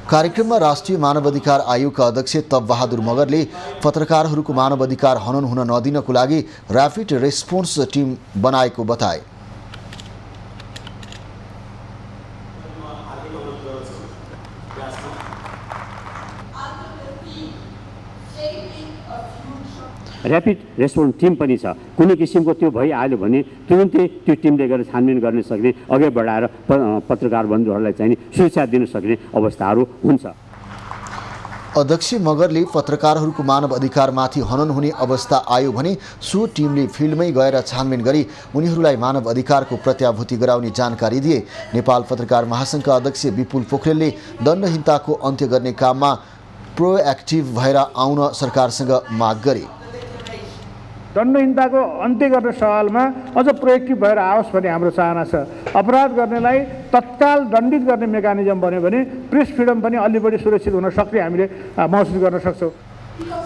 कार्यक्रममा राष्ट्रिय मानवाधिकार आयोगका अध्यक्ष तप बहादुर मगरले पत्रकारहरूको मानवाधिकार हनन हुन नदिनको लागि ऱ्यापिड रेस्पोन्स टिम बनाएको बताए। ऱ्यापिड रेस्पोन्स टिम पनि छ। कुनै किसिमको त्यो भइहाल्यो भने तुरुन्तै त्यो टिमले गरेर छानबिन गर्न सक्ने, अघि बढाएर पत्रकार बन्धुहरूलाई चाहिँ सुरक्षा दिन सक्ने अवस्थाहरू हुन्छ। अध्यक्ष मगरले पत्रकारहरूको मानव अधिकारमाथि हनन हुने अवस्था आयो भने सो टिमले फिल्डमै गएर छानबिन गरी उनीहरूलाई मानव अधिकारको प्रत्याभूति गराउने जानकारी दिए। नेपाल पत्रकार महासङ्घका अध्यक्ष विपुल पोखरेलले दण्डहीनताको अन्त्य गर्ने काममा प्रोएक्टिभ भएर आउन सरकारसँग माग गरे। दण्डहीनताको अन्त्य गर्ने सवालमा अझ प्रोएक्टिभ भएर आओस् भन्ने हाम्रो चाहना छ। अपराध गर्नेलाई तत्काल दण्डित गर्ने मेकानिजम बन्यो भने प्रेस फ्रिडम पनि अलि बढी सुरक्षित हुन सक्ने हामीले महसुस गर्न सक्छौँ।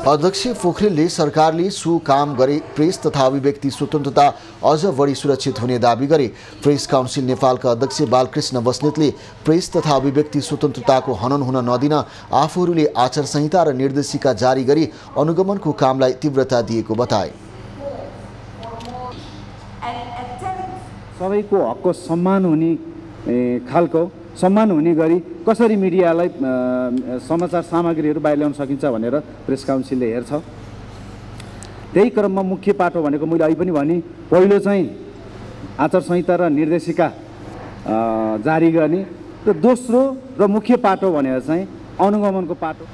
अध्यक्ष पोखरेलले सरकारले सो काम गरे प्रेस तथा अभिव्यक्ति स्वतन्त्रता अझ बढी सुरक्षित हुने दावी गरे। प्रेस काउन्सिल नेपालका अध्यक्ष बालकृष्ण बस्नेतले प्रेस तथा अभिव्यक्ति स्वतन्त्रताको हनन हुन नदिन आफूहरूले आचार संहिता र निर्देशिका जारी गरी अनुगमनको कामलाई तीव्रता दिएको बताए। सबैको हकको सम्मान हुने खालको सम्मान हुने गरी कसरी मिडियालाई समाचार सामग्रीहरू बाहिर ल्याउन सकिन्छ भनेर प्रेस काउन्सिलले हेर्छ। त्यही क्रममा मुख्य पाटो भनेको मैले अहिले पनि भने पहिलो चाहिँ आचार संहिता र निर्देशिका जारी गर्ने र दोस्रो र मुख्य पाटो भनेर चाहिँ अनुगमनको पाटो।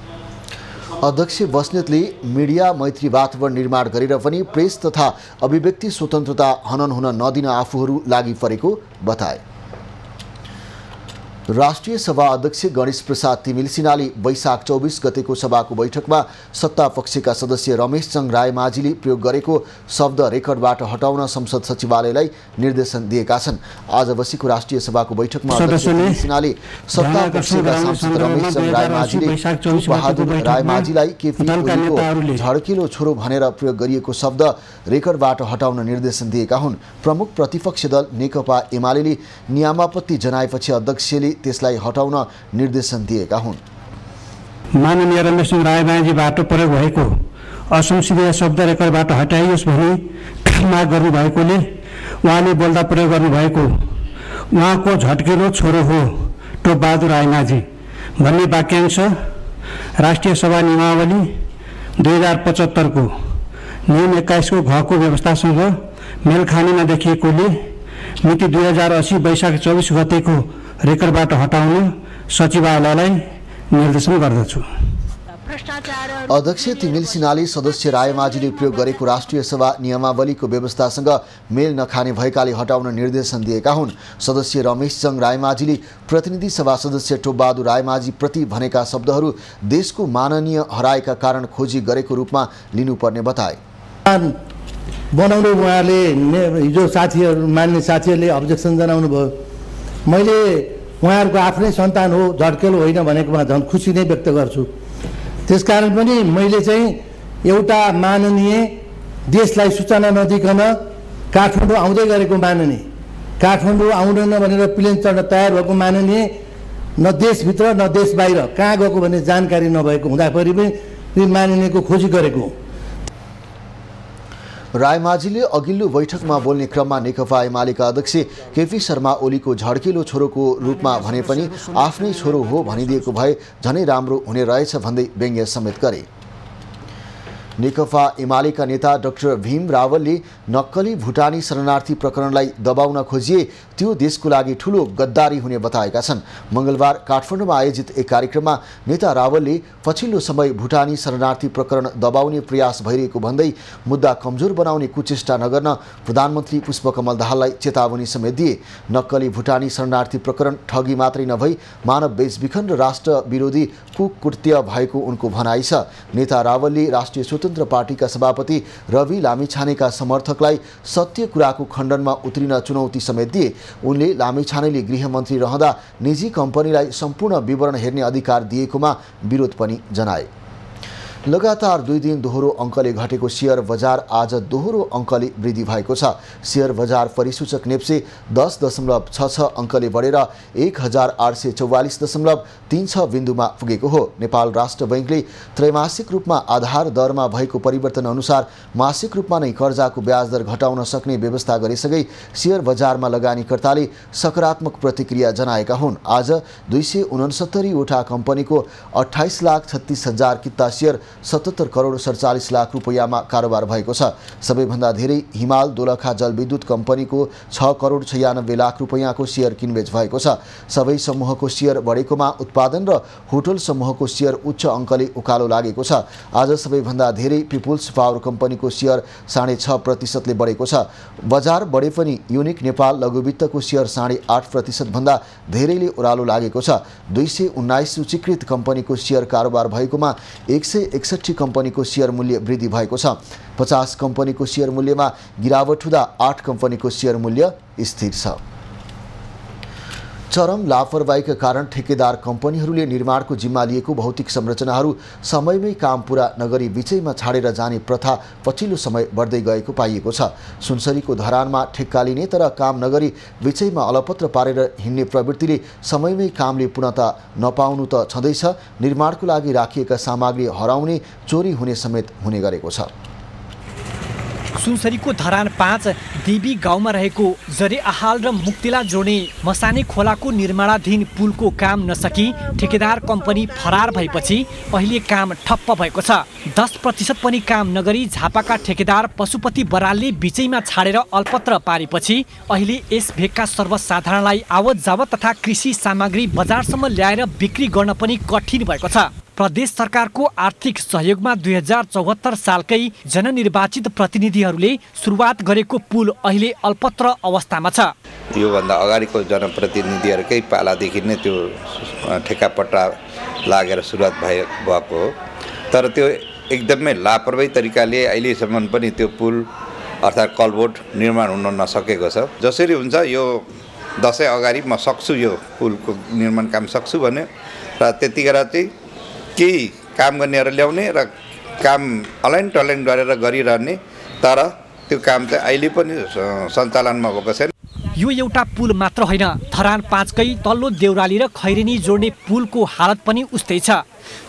अध्यक्ष बस्नेतले मिडिया मैत्री वातावरण निर्माण गरेर पनि प्रेस तथा अभिव्यक्ति स्वतन्त्रता हनन हुन नदिन आफूहरू लागि परेको बताए। राष्ट्रिय सभा अध्यक्ष गणेश प्रसाद तिमिल सिन्हाले वैशाख 24 गतेको सभाको बैठकमा सत्ता पक्षका सदस्य रमेशचन्द्र रायमाझीले प्रयोग गरेको शब्द रेकर्डबाट हटाउन संसद सचिवालयलाई निर्देशन दिएका छन्। आज बसेको राष्ट्रिय सभाको बैठकमा अध्यक्ष तिमिल सिन्हाले सत्ता पक्षका सांसद रमेशचन्द्र रायमाझीले बहादुर रायमाझीलाई केपी ओलीको झड्किलो छोरो भनेर प्रयोग गरिएको शब्द रेकर्डबाट हटाउन निर्देशन दिएका हुन्। प्रमुख प्रतिपक्ष दल नेकपा एमाले नियमापत्ति जनाएपछि अध्यक्षले त्यसलाई हटाउन निर्देशन दिएका हुन्। माननीय रमेशचन्द्र रायमाझीबाट प्रयोग भएको असंसदीय शब्द रेकर्डबाट हटाइयोस् भनी माग गर्नुभएकोले उहाँले बोल्दा प्रयोग गर्नुभएको उहाँको झट्किलो छोरो हो टोपबहादुर रायमाझी भन्ने वाक्यांश राष्ट्रिय सभा नियमावली 2075 को नियम 21 को घ को व्यवस्थासँग मेल खाने नदेखिएकोले मिति 2080 वैशाख 24 गतेको रेकर्डबाट हटाउन सचिवालयलाई निर्देशन गर्दछु। अध्यक्ष तिमिल सिन्हाले सदस्य रायमाझीले प्रयोग गरेको राष्ट्रिय सभा नियमावलीको व्यवस्थासँग मेल नखाने भएकाले हटाउन निर्देशन दिएका हुन्। सदस्य रमेशचन्द्र रायमाझीले प्रतिनिधि सभा सदस्य टोपबहादुर रायमाझी प्रति भनेका शब्दहरू देशको माननीय हराएका कारण खोजी गरेको रूपमा लिनुपर्ने बताए। बनाउनु उहाँले हिजो साथीहरू मान्ने साथीहरूले अब्जेक्सन जनाउनु भयो। मैले उहाँहरूको आफ्नै सन्तान हो झड्केलो होइन भनेकोमा झन् खुसी नै व्यक्त गर्छु। त्यसकारण पनि मैले चाहिँ एउटा माननीय देशलाई सूचना नदिकन काठमाडौँ आउँदै गरेको माननीय काठमाडौँ आउँदैन भनेर प्लेन चढ्न तयार भएको माननीय न देशभित्र न देश बाहिर कहाँ गएको भन्ने जानकारी नभएको हुँदाखेरि पनि माननीयको खोजी गरेको। रायमाझीले अघिल्लो बैठकमा बोल्ने क्रममा नेकपा एमालेका अध्यक्ष केपी शर्मा ओलीको झड्किलो छोरोको रूपमा भने पनि आफ्नै छोरो हो भनिदिएको भए झनै राम्रो हुने रहेछ भन्दै व्यङ्ग्य समेत गरे। नेकपा एमालेका नेता डाक्टर भीम रावलले नक्कली भुटानी शरणार्थी प्रकरणलाई दबाउन खोजिए त्यो देशको लागि ठूलो गद्दारी हुने बताएका छन्। मंगलबार काठमाडौँमा आयोजित एक कार्यक्रममा नेता रावलले पछिल्लो समय भुटानी शरणार्थी प्रकरण दबाउने प्रयास भइरहेको भन्दै मुद्दा कमजोर बनाउने कुचेष्टा नगर्न प्रधानमन्त्री पुष्पकमल दाहाललाई चेतावनी समेत दिए। नक्कली भुटानी शरणार्थी प्रकरण ठगी मात्रै नभई मानव बेचबिखन र राष्ट्र विरोधी कुकृत्य भएको उनको भनाइ छ। नेता रावलले राष्ट्रिय स्वतन्त्र पार्टीका सभापति रवि लामिछानेका समर्थकलाई सत्य कुराको खण्डनमा उत्रिन चुनौती समेत दिए। उनले लामिछानेले गृहमन्त्री रहँदा निजी कम्पनीलाई सम्पूर्ण विवरण हेर्ने अधिकार दिएकोमा विरोध पनि जनाए। लगातार 2 दिन दोहोरो अङ्कले घटेको शेयर बजार आज दोहोरो अङ्कले वृद्धि भएको छ। शेयर बजार परिसूचक नेप्से 10.66 अङ्कले बढेर 1844.36 बिन्दुमा पुगेको हो। नेपाल राष्ट्र बैंकले त्रैमासिक रूपमा आधार दरमा भएको परिवर्तन अनुसार मासिक रूपमा नै कर्जाको ब्याज दर घटाउन सक्ने व्यवस्था गरेसँगै शेयर बजारमा लगानीकर्ताले सकारात्मक प्रतिक्रिया जनाएका हुन्। आज 269 वटा कम्पनीको 28,36,000 किता शेयर 77 करोड 47 लाख रुपैयाँमा कारोबार भएको छ। सबैभन्दा धेरै हिमाल दोलखा जलविद्युत कम्पनीको 6 करोड 96 लाख रुपैयाँको सेयर किनबेच भएको छ। सबै समूहको सेयर बढेकोमा उत्पादन र होटल समूहको सेयर उच्च अङ्कले उकालो लागेको छ। आज सबैभन्दा धेरै पिपुल्स पावर कम्पनीको सेयर 6.5% बढेको छ। बजार बढे पनि युनिक नेपाल लघुवित्तको सेयर 8.5% भन्दा धेरैले ओह्रालो लागेको छ। 219 सूचीकृत कम्पनीको सेयर कारोबार भएकोमा 161 कम्पनीको सेयर मूल्य वृद्धि भएको छ। 50 कम्पनीको सेयर मूल्यमा गिरावट हुँदा 8 कम्पनीको सेयर मूल्य स्थिर छ। चरम लापरवाहीका कारण ठेकेदार कम्पनीहरूले निर्माणको जिम्मा लिएको भौतिक संरचनाहरू समयमै काम पूरा नगरी बिचैमा छाडेर जाने प्रथा पछिल्लो समय बढ्दै गएको पाइएको छ। सुनसरीको धरानमा ठेक्का लिने तर काम नगरी बिचैमा अलपत्र पारेर हिँड्ने प्रवृत्तिले समयमै कामले पूर्णता नपाउनु त छँदैछ, निर्माणको लागि राखिएका सामग्री हराउने, चोरी हुने समेत हुने गरेको छ। सुनसरीको धरान 5 देवी गाउँमा रहेको जरे आहाल र मुक्तिला जोड्ने मसाने खोलाको निर्माणाधीन पुलको काम नसकी ठेकेदार कम्पनी फरार भएपछि अहिले काम ठप्प भएको छ। 10% पनि काम नगरी झापाका ठेकेदार पशुपति बरालले बिचैमा छाडेर अल्पत्र पारेपछि अहिले यस भेगका सर्वसाधारणलाई आवत जावत तथा कृषि सामग्री बजारसम्म ल्याएर बिक्री गर्न पनि कठिन भएको छ। प्रदेश सरकारको आर्थिक सहयोगमा 2074 सालकै जननिर्वाचित प्रतिनिधिहरूले सुरुवात गरेको पुल अहिले अल्पत्र अवस्थामा छ। योभन्दा अगाडिको जनप्रतिनिधिहरूकै पालादेखि नै त्यो ठेक्कापट्टा लागेर सुरुवात भएको हो, तर त्यो एकदमै लापरवाही तरिकाले अहिलेसम्म पनि त्यो पुल अर्थात् कलबोट निर्माण हुन नसकेको छ। जसरी हुन्छ यो दसैँ अगाडि म सक्छु यो पुलको निर्माण काम सक्छु भने र त्यतिखेर चाहिँ केही काम गर्नेहरू ल्याउने र काम अलाइन टलाइन गरेर गरिरहने, तर त्यो काम चाहिँ अहिले पनि सञ्चालनमा भएको छैन। यो एउटा पुल मात्र होइन, धरान 5 कै तल्लो देउराली र खैरेनी जोड्ने पुलको हालत पनि उस्तै छ।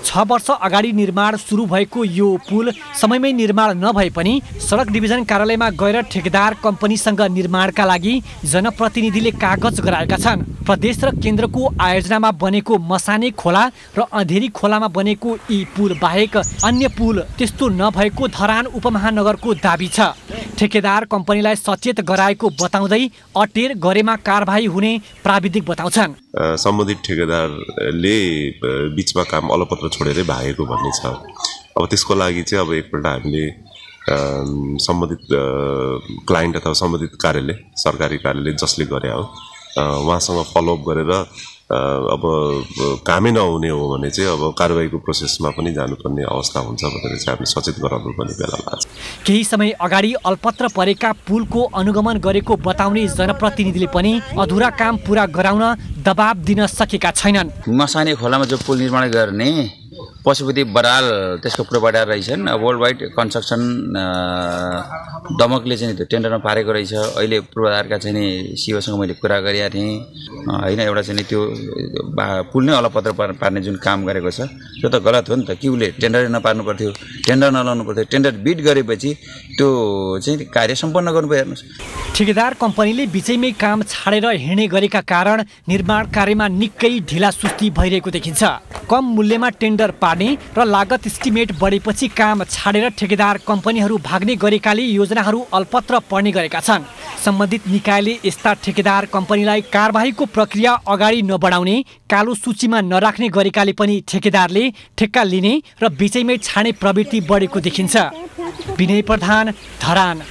6 वर्ष अगाडि निर्माण सुरु भएको यो पुल समयमै निर्माण नभए पनि सडक डिभिजन कार्यालयमा गएर ठेकेदार कम्पनीसँग निर्माणका लागि जनप्रतिनिधिले कागज गराएका छन्। प्रदेश र केन्द्रको आयोजनामा बनेको मसाने खोला र अँधेरी खोलामा बनेको यी पुल बाहेक अन्य पुल त्यस्तो नभएको धरान उपमहानगरको दाबी छ। ठेकेदार कम्पनीलाई सचेत गराएको बताउँदै अटेर गरेमा कारबाही हुने प्राविधिक बताउँछन्। सम्बन्धित ठेकेदारले बिचमा काम अलपत्र छोडेरै भागेको भन्ने छ। अब त्यसको लागि चाहिँ अब एकपल्ट हामीले सम्बन्धित क्लाइन्ट अथवा सम्बन्धित कार्यालय, सरकारी कार्यालय जसले गरे हो उहाँसँग फलोअप गरेर अब कामै नहुने हो भने चाहिँ अब कारबाहीको प्रोसेसमा पनि जानुपर्ने अवस्था हुन्छ भनेर चाहिँ हामीले सचेत गराउनु पर्ने बेला लाग्छ। केही समय अगाडि अल्पत्र परेका पुलको अनुगमन गरेको बताउने जनप्रतिनिधिले पनि अधुरा काम पूरा गराउन दबाब दिन सकेका छैनन्। मसाने खोलामा जो पुल निर्माण गर्ने पशुपति बराल त्यसको प्रोभाइडर रहेछन्। वर्ल्ड वाइड कन्स्ट्रक्सन दमकले चाहिँ त्यो टेन्डरमा पारेको रहेछ। अहिले पूर्वाधारका चाहिँ सिओसँग मैले कुरा गरेका थिएँ होइन, एउटा चाहिँ त्यो पुल नै अलपत्र पार्ने जुन काम गरेको छ त्यो त गलत हो नि त। कि उसले टेन्डरै नपार्नु पर्थ्यो, टेन्डर नलाउनु पर्थ्यो, टेन्डर बिट गरेपछि त्यो चाहिँ कार्य सम्पन्न गर्नु पर्यो। हेर्नुहोस्, ठेकेदार कम्पनीले बिचैमै काम छाडेर हिँड्ने गरेका कारण निर्माण कार्यमा निकै ढिला सुस्ती भइरहेको देखिन्छ। कम मूल्यमा टेन्डर पार्ने र लागत एस्टिमेट बढेपछि काम छाडेर ठेकेदार कम्पनीहरू भाग्ने गरेकाले योजनाहरू अल्पत्र पर्ने गरेका छन्। सम्बन्धित निकायले यस्ता ठेकेदार कम्पनीलाई कारबाहीको प्रक्रिया अगाडि नबढाउने, कालो सूचीमा नराख्ने गरेकाले पनि ठेकेदारले ठेक्का लिने र बिचैमै छाड्ने प्रवृत्ति बढेको देखिन्छ। विनय प्रधान, धरान।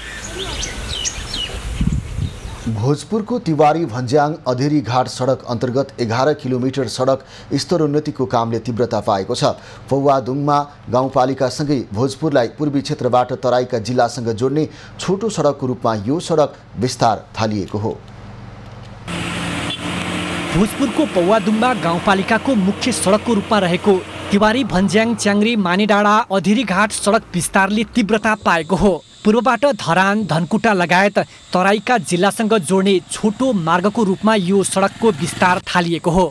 भोजपुरको तिवारी भन्ज्याङ अधेरी घाट सडक अन्तर्गत 11 किलोमिटर सडक स्तरोन्नतिको कामले तीव्रता पाएको छ। पौवादुङमा गाउँपालिकासँगै भोजपुरलाई पूर्वी क्षेत्रबाट तराईका जिल्लासँग जोड्ने छोटो सडकको रूपमा यो सडक विस्तार थालिएको हो। भोजपुरको पौवादुङमा गाउँपालिकाको मुख्य सडकको रूपमा रहेको तिवारी भन्ज्याङ च्याङ्ग्रे मानेडाँडा अधेरी घाट सडक विस्तारले तीव्रता पाएको हो। पूर्वबाट धरान, धनकुटा लगायत तराईका जिल्लासँग जोड्ने छोटो मार्गको रूपमा यो सडकको विस्तार थालिएको हो।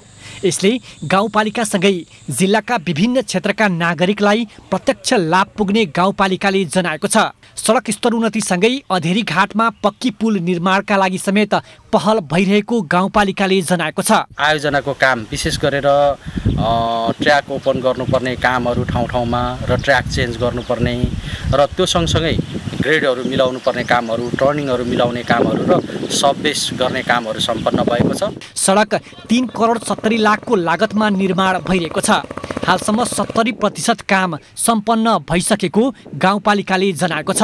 यसले गाउँपालिकासँगै जिल्लाका विभिन्न क्षेत्रका नागरिकलाई प्रत्यक्ष लाभ पुग्ने गाउँपालिकाले जनाएको छ। सडक स्तरोन्नतिसँगै अधेरी घाटमा पक्की पुल निर्माणका लागि समेत पहल भइरहेको गाउँपालिकाले जनाएको छ। आयोजनाको काम विशेष गरेर ट्र्याक ओपन गर्नुपर्ने कामहरू ठाउँ ठाउँमा र ट्र्याक चेन्ज गर्नुपर्ने र त्यो सँगसँगै ग्रेडहरू मिलाउनु पर्ने कामहरू, टर्निङहरू मिलाउने कामहरू र सबबेस गर्ने कामहरू सम्पन्न भएको छ। सडक 3 करोड 70 लाखको लागतमा निर्माण भइरहेको छ। हालसम्म 70% काम सम्पन्न भइसकेको गाउँपालिकाले जनाएको छ।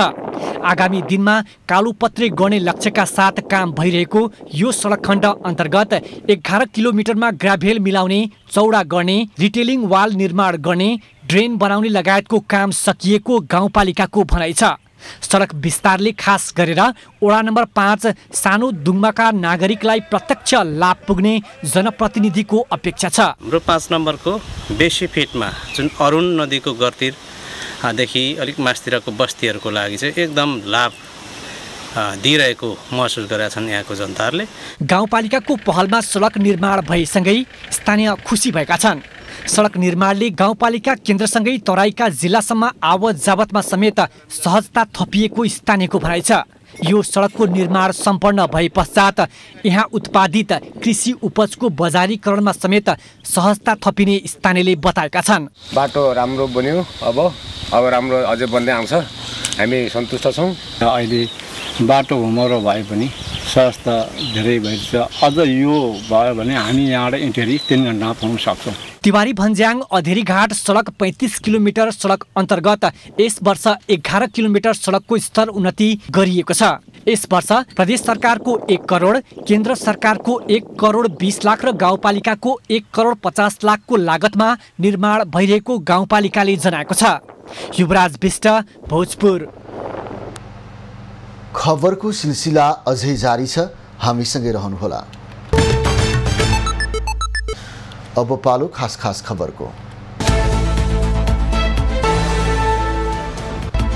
आगामी दिनमा कालोपत्रे गर्ने लक्ष्यका साथ काम भइरहेको यो सडक खण्ड अन्तर्गत 11 किलोमिटरमा ग्राभेल मिलाउने, चौडा गर्ने, रिटेलिङ वाल निर्माण गर्ने, ड्रेन बनाउने लगायतको काम सकिएको गाउँपालिकाको भनाइ छ। सडक विस्तारले खास गरेर वडा नम्बर 5 सानो दुङमाका नागरिकलाई प्रत्यक्ष लाभ पुग्ने जनप्रतिनिधिको अपेक्षा छ। हाम्रो 5 नम्बरको बेसी फिटमा जुन अरुण नदीको गरतिरदेखि अलिक मास्तिरको बस्तीहरूको लागि चाहिँ एकदम लाभ दिइरहेको महसुस गरेका छन् यहाँको जनताहरूले। गाउँपालिकाको पहलमा सडक निर्माण भएसँगै स्थानीय खुसी भएका छन्। सडक निर्माणले गाउँपालिका केन्द्रसँगै तराईका जिल्लासम्म आवत जावतमा समेत सहजता थपिएको स्थानीयको भनाइ छ। यो सडकको निर्माण सम्पन्न भए पश्चात यहाँ उत्पादित कृषि उपजको बजारीकरणमा समेत सहजता थपिने स्थानीयले बताएका छन्। बाटो राम्रो बन्यो, अब राम्रो अझै बन्दै आउँछ, हामी सन्तुष्ट छौँ। अहिले बाटो घुमरो भए पनि सहजता धेरै भइरहेछ। अझ यो भयो भने हामी यहाँबाट इन्टेरी 3 घण्टामा पुग्न सक्छौँ। तिवारी भन्ज्याङ अधेरी घाट सडक 35 किलोमिटर सडक अन्तर्गत यस वर्ष 11 किलोमिटर सडकको स्तर उन्नति गरिएको छ। यस वर्ष प्रदेश सरकारको 1 करोड, केन्द्र सरकारको 1 करोड 20 लाख र गाउँपालिकाको 1 करोड 50 लाखको लागतमा निर्माण भइरहेको गाउँपालिकाले जनाएको छ। युवराज बिष्ट, भोजपुर। खबरको सिलसिला अझै जारी छ, हामीसँगै रहनुहोला। अब पालो खास खबरको।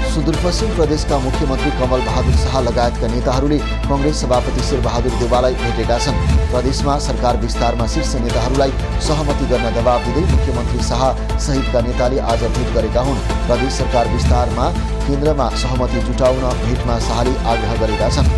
सुदूरपश्चिम प्रदेशका मुख्यमन्त्री कमल बहादुर शाह लगायतका नेताहरूले कङ्ग्रेस सभापति शेरबहादुर देउवालाई भेटेका छन्। प्रदेशमा सरकार विस्तारमा शीर्ष नेताहरूलाई सहमति गर्न दबाब दिँदै मुख्यमन्त्री शाह सहितका नेताले आज भेट गरेका हुन्। प्रदेश सरकार विस्तारमा केन्द्रमा सहमति जुटाउन भेटमा शाहले आग्रह गरेका छन्।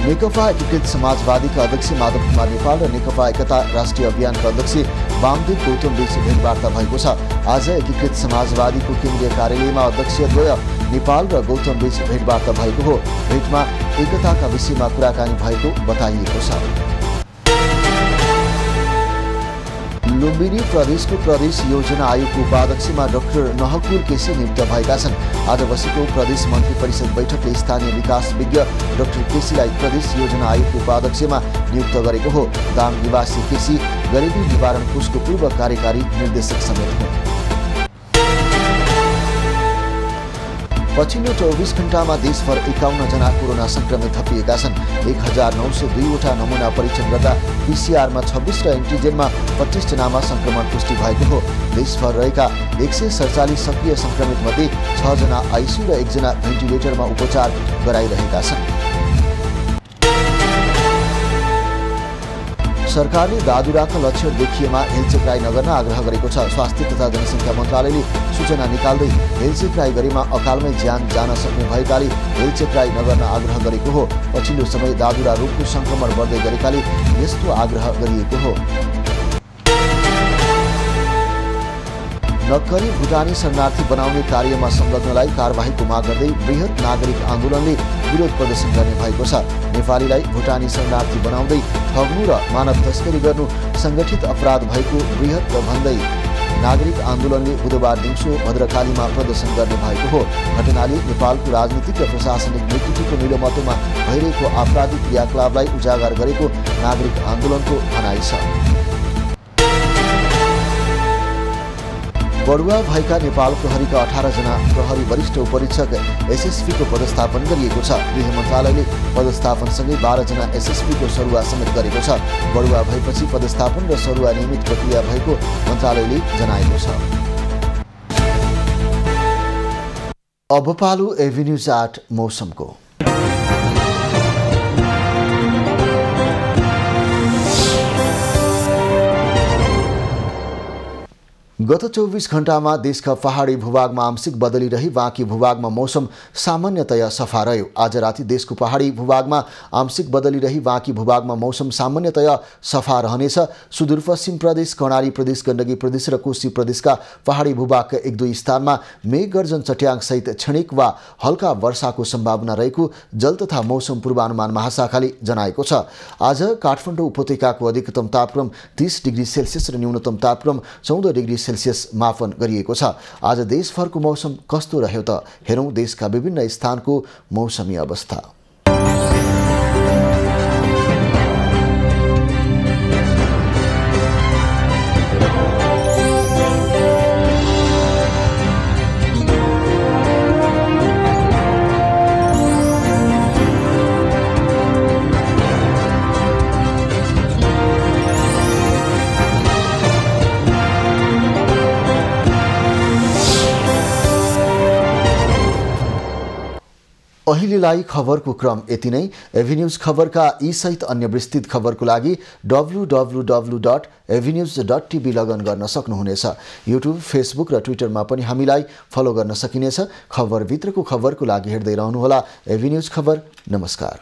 नेकपा एकीकृत समाजवादीका अध्यक्ष माधव कुमार नेपाल र नेकपा एकता राष्ट्रिय अभियानका अध्यक्ष वामदेव गौतम बीच भेटवार्ता भएको छ। आज एकीकृत समाजवादीको केन्द्रीय कार्यालयमा अध्यक्षद्वय नेपाल र गौतम बीच भेटवार्ता भएको हो। भेटमा एकताका विषयमा कुराकानी भएको बताइएको छ। लुम्बिनी प्रदेशको प्रदेश योजना आयोगको उपाध्यक्षमा डाक्टर नहकुल केसी नियुक्त भएका छन्। आज बसेको प्रदेश मन्त्री परिषद बैठकले स्थानीय विकास विज्ञ डाक्टर केसीलाई प्रदेश योजना आयोगको उपाध्यक्षमा नियुक्त गरेको हो। दाङ निवासी केसी गरिबी निवारण कोषको पूर्व कार्यकारी निर्देशक समेत हुन्। पछिल्लो 24 घण्टामा देशभर 51 जना कोरोना संक्रमित थपिएका छन्। 1902 वटा नमुना परीक्षण गर्दा पीसीआरमा 26 र एन्टिजेनमा 25 जनामा संक्रमण पुष्टि भएको हो। देशभर रहेका 147 सक्रिय संक्रमित मध्ये 6 जना आइसियु र 1 जना भेन्टिलेटरमा उपचार गराइरहेका छन्। सरकारले दादुराका लक्षण देखिएमा हेलचेक्राइ नगर्न आग्रह गरेको छ। स्वास्थ्य तथा जनसङ्ख्या मन्त्रालयले सूचना निकाल्दै हेलचेक्राइ गरेमा अकालमै ज्यान जान सक्ने भएकाले हेलचेक्राइ नगर्न आग्रह गरेको हो। पछिल्लो समय दादुरा रोगको संक्रमण बढ्दै गरेकाले यस्तो आग्रह गरिएको हो। नक्कली भुटानी शरणार्थी बनाउने कार्यमा संलग्नलाई कारबाहीको माग गर्दै बृहत नागरिक आन्दोलनले विरोध प्रदर्शन गर्ने भएको छ। नेपालीलाई भुटानी शरणार्थी बनाउँदै ठग्नु र मानव तस्करी गर्नु संगठित अपराध भएको बृहत भन्दै नागरिक आन्दोलनले बुधबार दिउँसो भद्रकालीमा प्रदर्शन गर्ने भएको हो। घटनाले नेपालको राजनीतिक र प्रशासनिक नेतृत्वको मिलोमतोमा भइरहेको आपराधिक क्रियाकलापलाई उजागर गरेको नागरिक आन्दोलनको भनाइ छ। बढुवा भएका नेपाल प्रहरीका 18 जना प्रहरी वरिष्ठ उपरीक्षक एसएसपीको पदस्थापन गरिएको छ। गृह मन्त्रालयले पदस्थापनसँगै 12 जना एसएसपीको सरुवा समेत गरेको छ। बढुवा भएपछि पदस्थापन र सरुवा नियमित प्रक्रिया भएको मन्त्रालयले जनाएको छ। अब पालो एभिन्यूज 8 मौसमको। गत 24 घण्टामा देशका पहाडी भूभागमा आंशिक बदली रही बाँकी भूभागमा मौसम सामान्यतया सफा रह्यो। आज राति देशको पहाडी भूभागमा आंशिक बदली रही बाँकी भूभागमा मौसम सामान्यतया सफा रहनेछ। सुदूरपश्चिम प्रदेश, कर्णाली प्रदेश, गण्डकी प्रदेश र कोशी प्रदेशका पहाडी भूभागका 1-2 स्थानमा मेघगर्जन चट्याङसहित क्षणिक वा हल्का वर्षाको सम्भावना रहेको जल तथा मौसम पूर्वानुमान महाशाखाले जनाएको छ। आज काठमाडौँ उपत्यकाको अधिकतम तापक्रम 30 डिग्री सेल्सियस र न्यूनतम तापक्रम 14 डिग्री सेल्सियस मापन गरिएको छ। आज देशभरको मौसम कस्तो रह्यो त हेरौँ देशका विभिन्न स्थानको मौसमी अवस्था। अहिलेलाई खबरको क्रम यति नै। एभिन्यूज खबरका यी सहित अन्य विस्तृत खबरको लागि www.avnews.tv लगइन गर्न सक्नुहुनेछ। युट्युब, फेसबुक र ट्विटरमा पनि हामीलाई फलो गर्न सकिनेछ। खबरभित्रको खबरको लागि हेर्दै रहनुहोला एभिन्यूज खबर। नमस्कार।